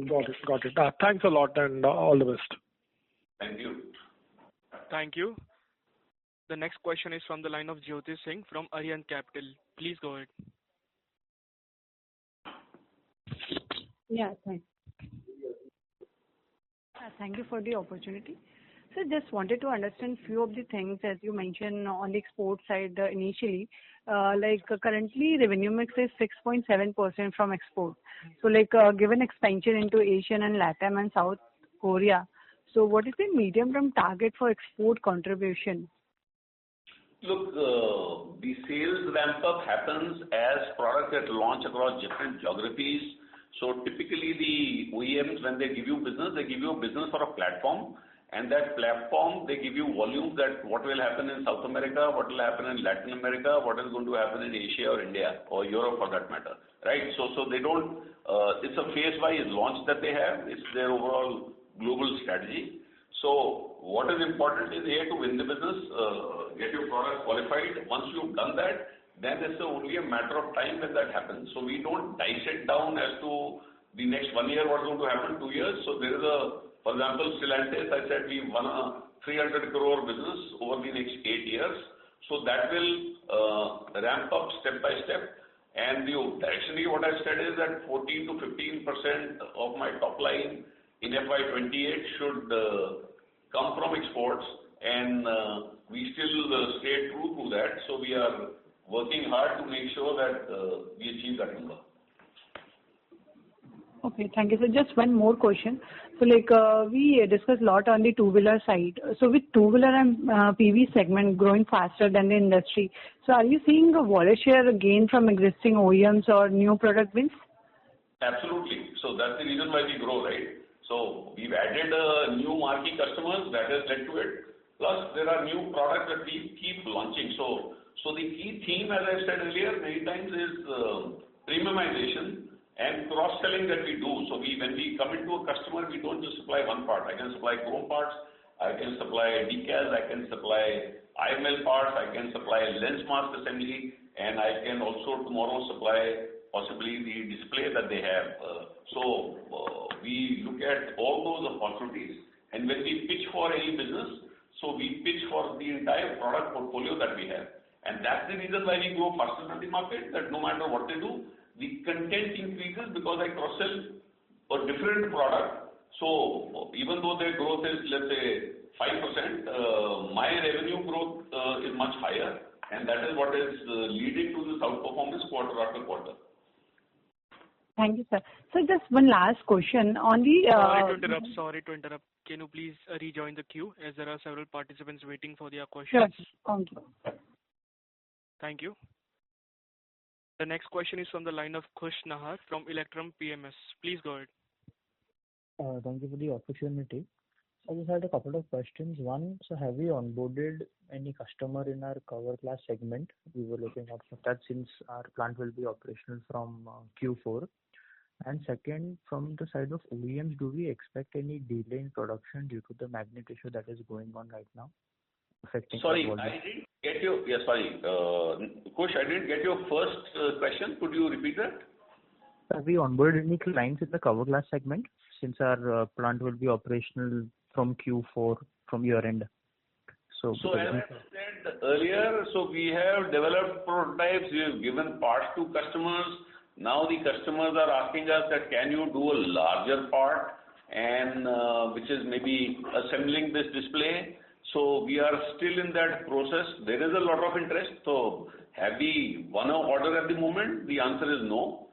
Got it. Thanks a lot, and all the best. Thank you. Thank you. The next question is from the line of Jyoti Singh from Aryan Capital. Please go ahead. Yeah, thanks. Thank you for the opportunity. So just wanted to understand few of the things as you mentioned on the export side initially. Like currently revenue mix is 6.7% from export. So like given expansion into Asian and Latin and South Korea, so what is the medium term target for export contribution? Look, the sales ramp up happens as products get launched across different geographies. So typically the OEMs, when they give you business, they give you a business for a platform. And that platform, they give you volumes that what will happen in South America, what will happen in Latin America, what is going to happen in Asia or India or Europe for that matter, right? So they don't, it's a phase-wise launch that they have. It's their overall global strategy. So what is important is here to win the business, get your product qualified. Once you've done that, then it's only a matter of time when that happens. So we don't dice it down as to the next 1 year what's going to happen, 2 years. So there is for example, Stellantis, I said we won a 300 crore business over the next 8 years. So that will ramp up step by step. And actually what I said is that 14 to 15% of my top line in FY28 should come from exports, and we still stay true to that. So we are working hard to make sure that we achieve that number. Okay, thank you. So just one more question. So like we discussed a lot on the two-wheeler side. So with two-wheeler and PV segment growing faster than the industry, so are you seeing a wallet share gain from existing OEMs or new product wins? Absolutely. So that's the reason why we grow, right? So we've added new marquee customers, that has led to it. Plus there are new products that we keep launching. So the key theme, as I said earlier, many times is premiumization and cross-selling that we do. So when we come into a customer, we don't just supply one part. I can supply chrome parts, I can supply decals, I can supply IML parts, I can supply lens mask assembly, and I can also tomorrow supply possibly the display that they have. So we look at all those opportunities, and when we pitch for any business, so we pitch for the entire product portfolio that we have. And that's the reason why we grow faster than the market, that no matter what they do, the content increases because I cross-sell a different product. So even though their growth is, let's say, 5%, my revenue growth is much higher, and that is what is leading to this outperformance quarter after quarter. Thank you, sir. So just one last question on the... Sorry to interrupt. Can you please rejoin the queue, as there are several participants waiting for their questions? Sure. Thank you. Thank you. The next question is from the line of Khush Nahar from Electrum PMS. Please go ahead. Thank you for the opportunity. I just had a couple of questions. One, so have we onboarded any customer in our cover glass segment? We were looking out for that since our plant will be operational from Q4. And second, from the side of OEMs, do we expect any delay in production due to the magnet issue that is going on right now? Sorry, I didn't get your... Yeah, sorry. Kush, I didn't get your first question. Could you repeat that? Have we onboarded any clients in the cover glass segment since our plant will be operational from Q4 from your end? So as I said earlier, so we have developed prototypes, we have given parts to customers. Now the customers are asking us that can you do a larger part, and which is maybe assembling this display. So we are still in that process. There is a lot of interest. So Have we won an order at the moment? The answer is no.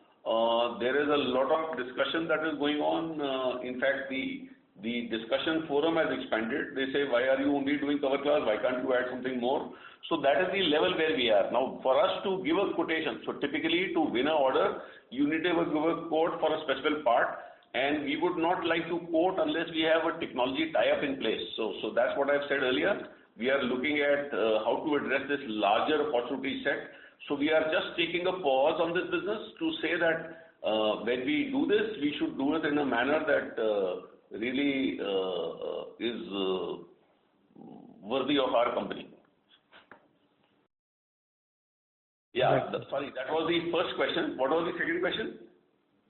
There is a lot of discussion that is going on. In fact, the discussion forum has expanded. They say, why are you only doing cover glass? Why can't you add something more? So that is the level where we are. Now, for us to give a quotation, so typically to win an order, you need to give a quote for a specific part, and we would not like to quote unless we have a technology tie-up in place. So that's what I've said earlier. We are looking at how to address this larger opportunity set. So we are just taking a pause on this business to say that when we do this, we should do it in a manner that really is worthy of our company. Yeah, sorry, that was the first question. What was the second question?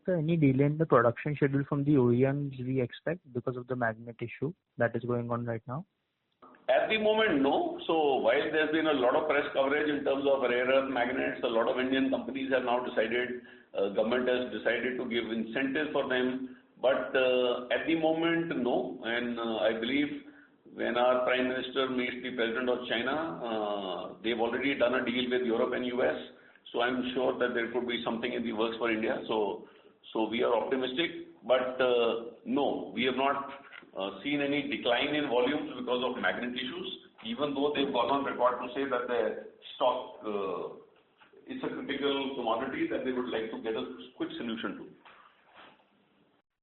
Sir, any delay in the production schedule from the OEMs we expect because of the magnet issue that is going on right now? At the moment, no. So while there's been a lot of press coverage in terms of rare earth magnets, a lot of Indian companies have now decided, government has decided to give incentives for them. But at the moment, no. And I believe when our Prime Minister meets the President of China, they've already done a deal with Europe and US. So I'm sure that there could be something in the works for India. So we are optimistic. But no, we have not seen any decline in volumes because of magnet issues, even though they've gone on record to say that their stock is a critical commodity that they would like to get a quick solution to.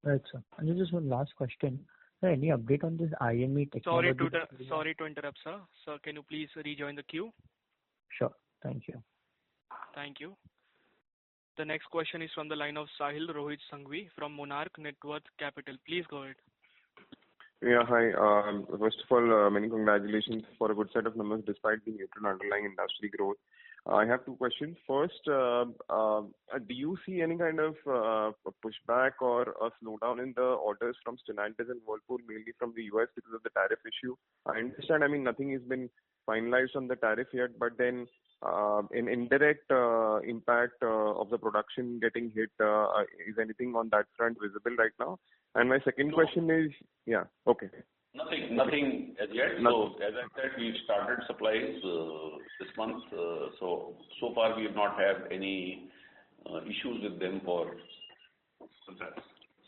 Right, sir. And just one last question. Sir, any update on this IME technology? Sorry to interrupt, sir. Sir, can you please rejoin the queue? Sure. Thank you. Thank you. The next question is from the line of Sahil Rohit Sanghvi from Monarch Net Worth Capital. Please go ahead. Yeah, hi. First of all, many congratulations for a good set of numbers despite the neutral underlying industry growth. I have two questions. First, do you see any kind of pushback or a slowdown in the orders from Stellantis and Whirlpool, mainly from the US because of the tariff issue? I understand, nothing has been finalized on the tariff yet, but then an indirect impact of the production getting hit, is anything on that front visible right now? And my second question is, yeah, okay. Nothing as yet. So as I said, we've started supplies this month. So far we have not had any issues with them for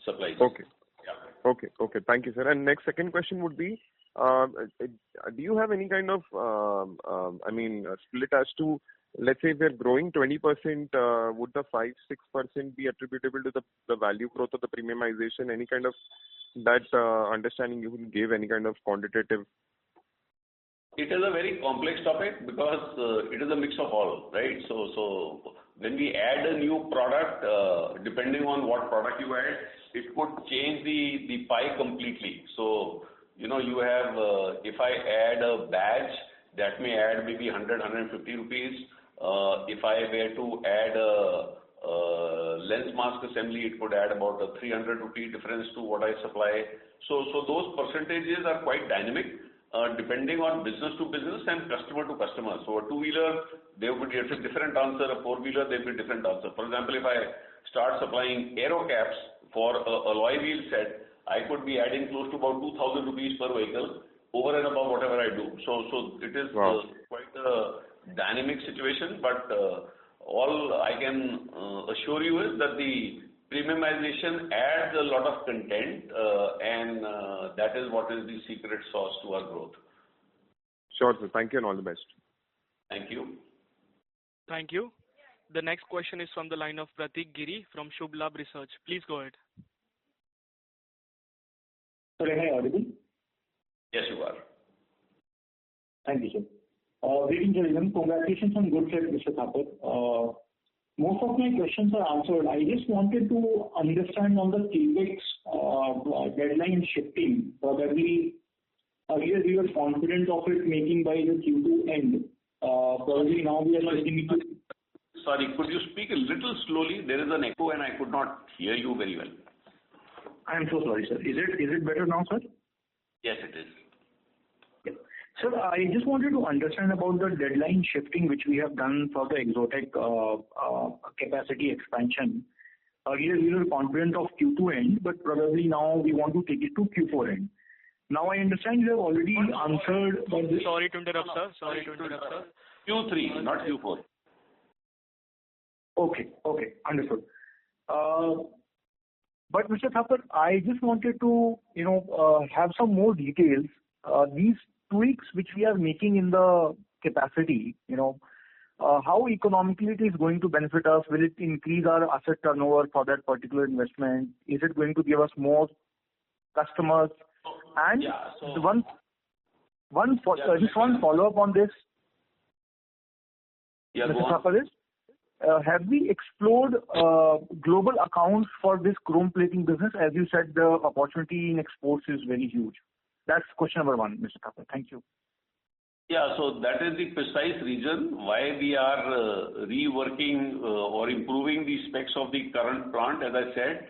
supplies. Okay. Yeah. Okay. Thank you, sir. And next second question would be, do you have any kind of, split as to, let's say if we're growing 20%, would the 5-6% be attributable to the value growth of the premiumization? Any kind of that understanding you can give, any kind of quantitative? It is a very complex topic because it is a mix of all, right? So when we add a new product, depending on what product you add, it could change the pie completely. So, you have, if I add a badge, that may add maybe 100-150 rupees. If I were to add a lens mask assembly, it could add about a 300 rupee difference to what I supply. So those percentages are quite dynamic, depending on business to business and customer to customer. So a two-wheeler, there would be a different answer. A four-wheeler, there would be a different answer. For example, if I start supplying aero caps for a alloy wheel set, I could be adding close to about 2,000 rupees per vehicle over and above whatever I do. So it is quite a dynamic situation, but all I can assure you is that the premiumization adds a lot of content, and that is what is the secret sauce to our growth. Sure, sir. Thank you and all the best. Thank you. Thank you. The next question is from the line of Pratik Giri from Shubh Labh Research. Please go ahead. Sir, am I audible? Yes, you are. Thank you, sir. Greetings, everyone. Congratulations on good set, Mr. Thapar. Most of my questions are answered. I just wanted to understand on the CapEx deadline shifting. Probably earlier we were confident of it making by the Q2 end. Probably now we are looking into... Sorry, could you speak a little slowly? There is an echo and I could not hear you very well. I am so sorry, sir. Is it better now, sir? Yes, it is. Yeah. Sir, I just wanted to understand about the deadline shifting which we have done for the exotic capacity expansion. Earlier we were confident of Q2 end, but probably now we want to take it to Q4 end. Now I understand you have already answered... Sorry to interrupt, sir. Q3, not Q4. Okay. Understood. But Mr. Thapar, I just wanted to, have some more details. These tweaks which we are making in the capacity, how economically it is going to benefit us? Will it increase our asset turnover for that particular investment? Is it going to give us more customers? And just one follow-up on this. Yeah, Mr. Thapar, have we explored global accounts for this chrome plating business? As you said, the opportunity in exports is very huge. That's question number one, Mr. Thapar. Thank you. Yeah, so that is the precise reason why we are reworking or improving the specs of the current plant. As I said,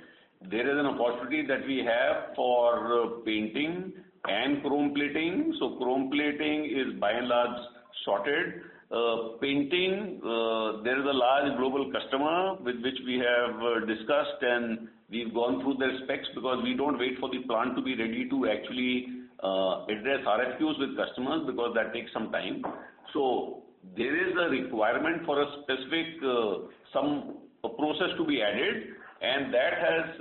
there is an opportunity that we have for painting and chrome plating. So chrome plating is by and large sorted. Painting, there is a large global customer with which we have discussed, and we've gone through their specs because we don't wait for the plant to be ready to actually address RFQs with customers, because that takes some time. So there is a requirement for a specific a process to be added, and that has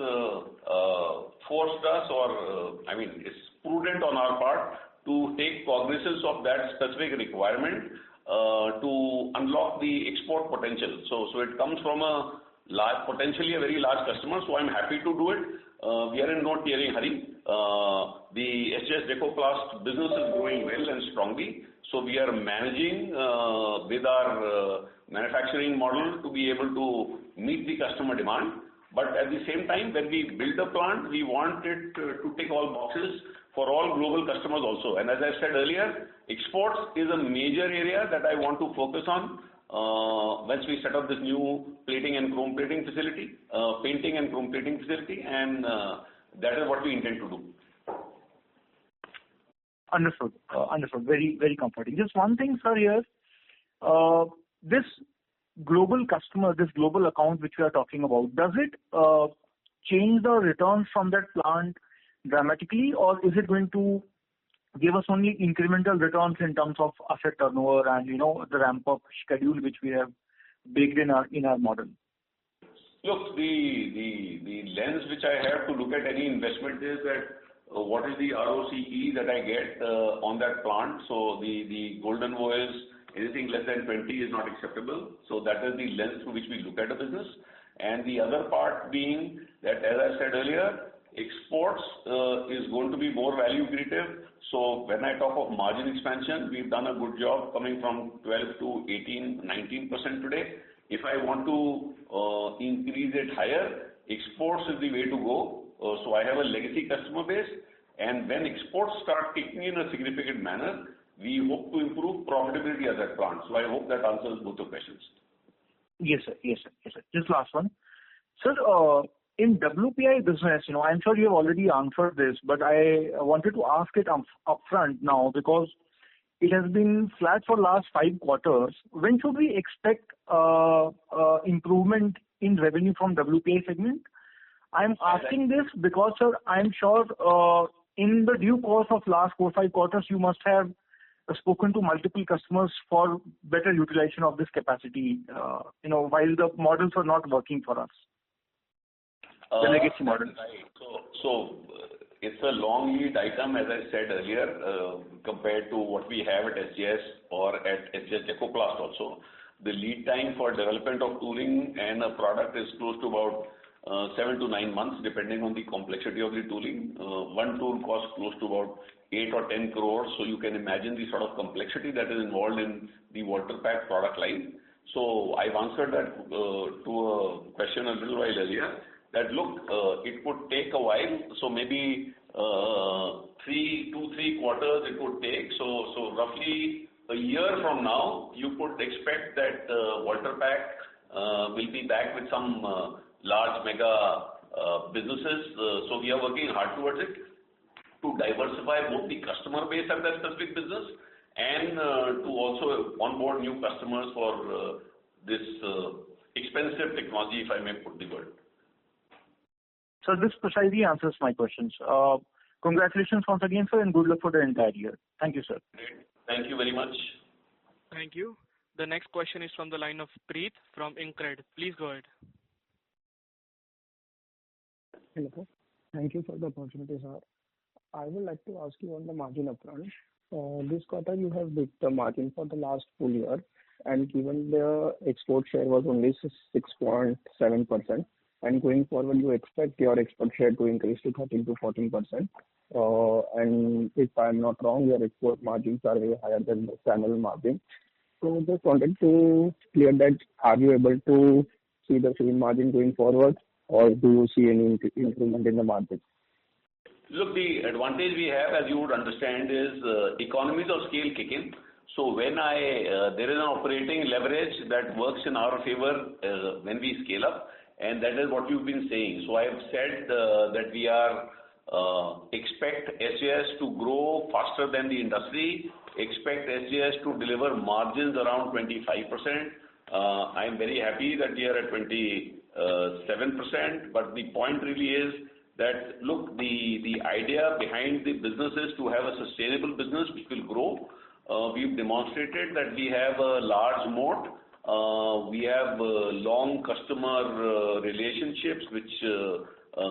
forced us, or it's prudent on our part to take cognizance of that specific requirement to unlock the export potential. So it comes from a large, potentially a very large customer. So I'm happy to do it. We are in no tearing hurry. The SJS Decoplast business is growing well and strongly. So we are managing with our manufacturing model to be able to meet the customer demand. But at the same time, when we build a plant, we want it to tick all boxes for all global customers also. And as I said earlier, exports is a major area that I want to focus on once we set up this new plating and chrome plating facility, painting and chrome plating facility, and that is what we intend to do. Understood. Very, very comforting. Just one thing, sir, here. This global customer, this global account which we are talking about, does it change the returns from that plant dramatically, or is it going to give us only incremental returns in terms of asset turnover and the ramp up schedule which we have baked in our model? Look, the lens which I have to look at any investment is that what is the ROCE that I get on that plant. So the golden voice, anything less than 20 is not acceptable. So that is the lens through which we look at a business. And the other part being that, as I said earlier, exports is going to be more value creative. So when I talk of margin expansion, we've done a good job coming from 12 to 18, 19% today. If I want to increase it higher, exports is the way to go. So I have a legacy customer base, and when exports start kicking in a significant manner, we hope to improve profitability at that plant. So I hope that answers both the questions. Yes, sir. Just last one. Sir, in WPI business, I'm sure you have already answered this, but I wanted to ask it upfront now because it has been flat for last 5 quarters. When should we expect improvement in revenue from WPI segment? I'm asking this because, sir, I'm sure in the due course of last 4-5 quarters, you must have spoken to multiple customers for better utilization of this capacity, while the models are not working for us. The legacy model. Right. So it's a long lead item, as I said earlier, compared to what we have at SJS or at SJS Decoplast also. The lead time for development of tooling and a product is close to about 7 to 9 months, depending on the complexity of the tooling. One tool costs close to about 8 or 10 crores. So you can imagine the sort of complexity that is involved in the water pack product line. So I've answered that to a question a little while earlier. That look, it could take a while, so maybe 2-3 quarters it could take. So roughly a year from now, you could expect that water pack will be back with some large mega businesses. So we are working hard towards it to diversify both the customer base of that specific business and to also onboard new customers for this expensive technology, if I may put the word. So this precisely answers my questions. Congratulations once again, sir, and good luck for the entire year. Thank you, sir. Great. Thank you very much. Thank you. The next question is from the line of Preet from Incred. Please go ahead. Hello. Thank you for the opportunity, sir. I would like to ask you on the margin upfront. This quarter, you have beat the margin for the last full year, and given the export share was only 6.7%, and going forward, you expect your export share to increase to 13 to 14%. And if I'm not wrong, your export margins are way higher than the channel margin. So just wanted to clear that, are you able to see the same margin going forward, or do you see any improvement in the margin? Look, the advantage we have, as you would understand, is economies of scale kick in. So when there is an operating leverage that works in our favor when we scale up, and that is what you've been saying. So I have said that we are expect SJS to grow faster than the industry, expect SJS to deliver margins around 25%. I am very happy that we are at 27%, but the point really is that, look, the idea behind the business is to have a sustainable business which will grow. We've demonstrated that we have a large moat. We have long customer relationships, which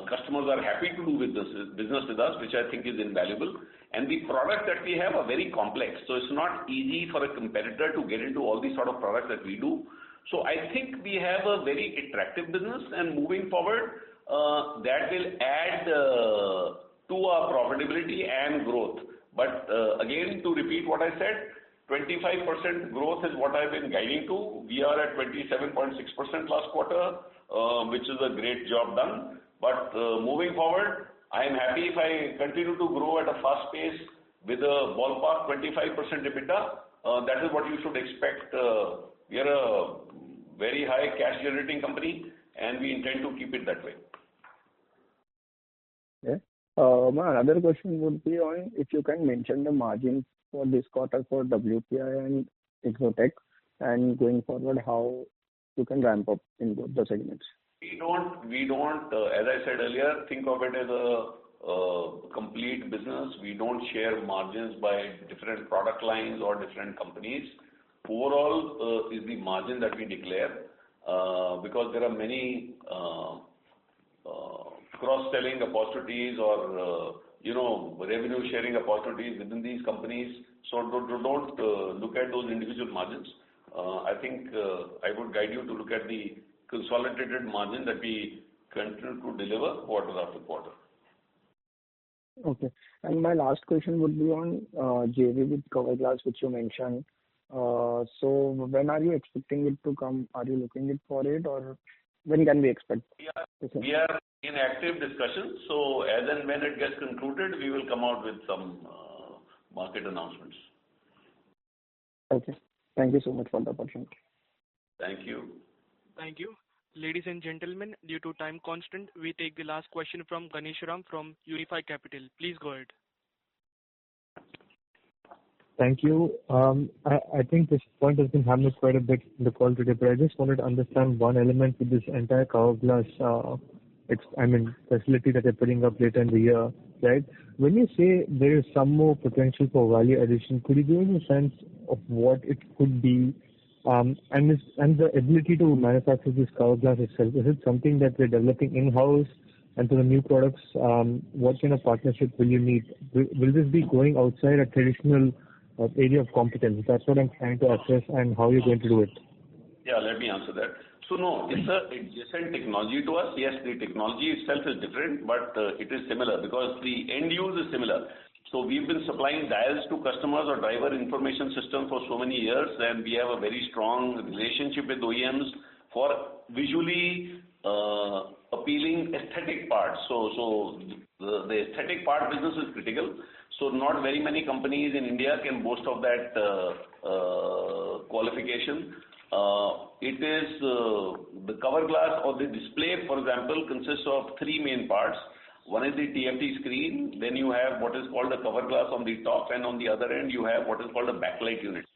customers are happy to do business with us, which I think is invaluable. And the products that we have are very complex, so it's not easy for a competitor to get into all the sort of products that we do. So I think we have a very attractive business, and moving forward, that will add to our profitability and growth. But again, to repeat what I said, 25% growth is what I've been guiding to. We are at 27.6% last quarter, which is a great job done. But moving forward, I am happy if I continue to grow at a fast pace with a ballpark 25% EBITDA. That is what you should expect. We are a very high cash generating company, and we intend to keep it that way. Okay. My another question would be on if you can mention the margin for this quarter for WPI and Exotech, and going forward, how you can ramp up in both the segments. We don't, as I said earlier, think of it as a complete business. We don't share margins by different product lines or different companies. Overall is the margin that we declare, because there are many cross-selling opportunities or revenue sharing opportunities within these companies. So don't look at those individual margins. I think I would guide you to look at the consolidated margin that we continue to deliver quarter after quarter. Okay. And my last question would be on JV with Cover Glass, which you mentioned. So when are you expecting it to come? Are you looking for it, or when can we expect? We are in active discussions. So as and when it gets concluded, we will come out with some market announcements. Okay. Thank you so much for the opportunity. Thank you. Thank you. Ladies and gentlemen, due to time constant, we take the last question from Ganesh Ram from Unifi Capital. Please go ahead. Thank you. I think this point has been hammered quite a bit in the call today, but I just wanted to understand one element with this entire cover glass facility that you're putting up later in the year, right? When you say there is some more potential for value addition, could you give me a sense of what it could be? And the ability to manufacture this cover glass itself, is it something that we're developing in-house? And to the new products, what kind of partnership will you need? Will this be going outside a traditional area of competence? That's what I'm trying to assess, and how you're going to do it. Yeah, let me answer that. So no, it's a adjacent technology to us. Yes, the technology itself is different, but it is similar because the end use is similar. So we've been supplying dials to customers or driver information system for so many years, and we have a very strong relationship with OEMs for visually appealing aesthetic parts. So the aesthetic part business is critical. So not very many companies in India can boast of that qualification. It is the cover glass or the display, for example, consists of three main parts. One is the TFT screen, then you have what is called a cover glass on the top, and on the other end you have what is called a backlight unit.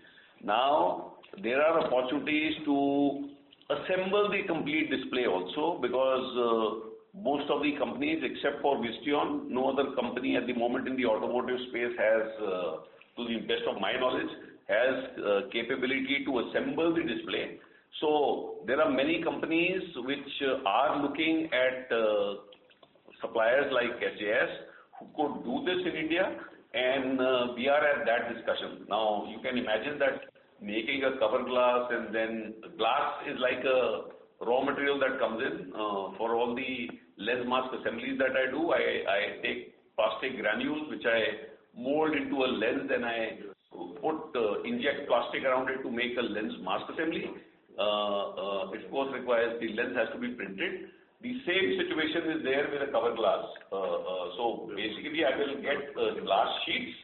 Now, there are opportunities to assemble the complete display also, because most of the companies except for Visteon, no other company at the moment in the automotive space has, to the best of my knowledge, has capability to assemble the display. So there are many companies which are looking at suppliers like SJS who could do this in India, and we are at that discussion. Now, you can imagine that making a cover glass, and then glass is like a raw material that comes in. For all the lens mask assemblies that I do, I take plastic granules which I mold into a lens, and I inject plastic around it to make a lens mask assembly. It of course requires the lens has to be printed. The same situation is there with a cover glass. So basically I will get glass sheets.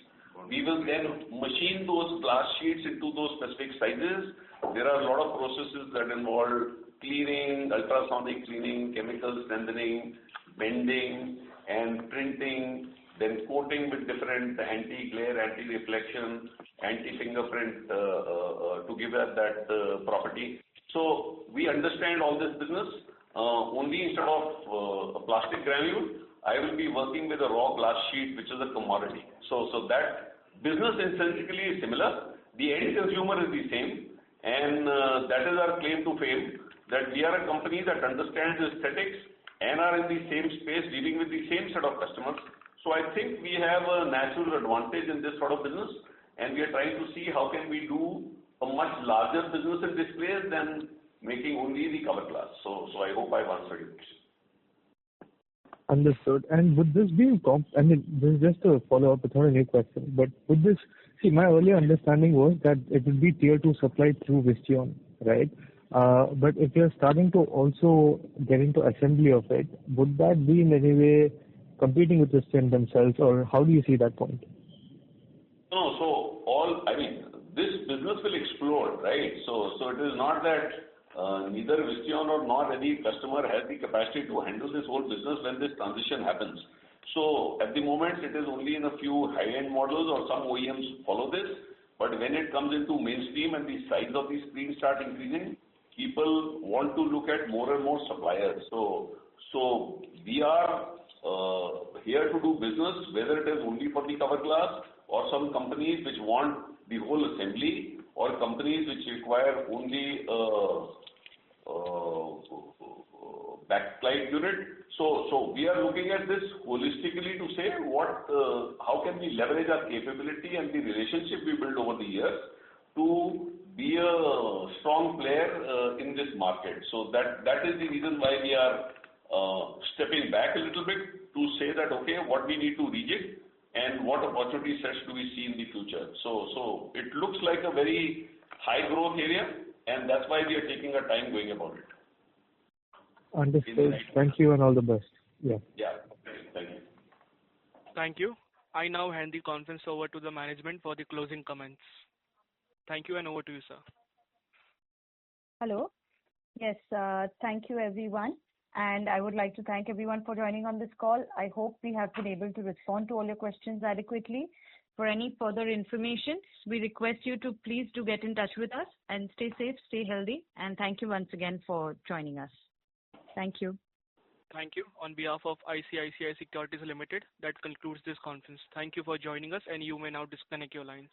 We will then machine those glass sheets into those specific sizes. There are a lot of processes that involve cleaning, ultrasonic cleaning, chemical strengthening, bending and printing, then coating with different anti-glare, anti-reflection, anti-fingerprint to give us that property. So we understand all this business. Only instead of a plastic granule, I will be working with a raw glass sheet, which is a commodity. So that business intrinsically is similar. The end consumer is the same, and that is our claim to fame, that we are a company that understands aesthetics and are in the same space dealing with the same set of customers. So I think we have a natural advantage in this sort of business, and we are trying to see how can we do a much larger business in displays than making only the cover glass. So I hope I've answered your question. Understood. And would this be, I mean, this is just a follow-up, it's not a new question, but would this, see, my earlier understanding was that it would be tier 2 supply through Visteon, right? But if you're starting to also get into assembly of it, would that be in any way competing with Visteon themselves, or how do you see that point? No, so this business will explode, right? So it is not that neither Visteon or nor any customer has the capacity to handle this whole business when this transition happens. So at the moment, it is only in a few high-end models or some OEMs follow this. But when it comes into mainstream and the size of the screen start increasing, people want to look at more and more suppliers. So we are here to do business, whether it is only for the cover glass or some companies which want the whole assembly, or companies which require only backlight unit. So we are looking at this holistically to say how can we leverage our capability and the relationship we build over the years to be a strong player in this market. So that is the reason why we are stepping back a little bit to say that, okay, what we need to rejig and what opportunity sets do we see in the future. So it looks like a very high growth area, and that's why we are taking our time going about it. Understood. Thank you and all the best. Yeah. Yeah. Thank you. Thank you. I now hand the conference over to the management for the closing comments. Thank you, and over to you, sir. Hello. Yes, thank you everyone. And I would like to thank everyone for joining on this call. I hope we have been able to respond to all your questions adequately. For any further information, we request you to please do get in touch with us, and stay safe, stay healthy, and thank you once again for joining us. Thank you. Thank you. On behalf of ICICI Securities Limited, that concludes this conference. Thank you for joining us, and you may now disconnect your lines.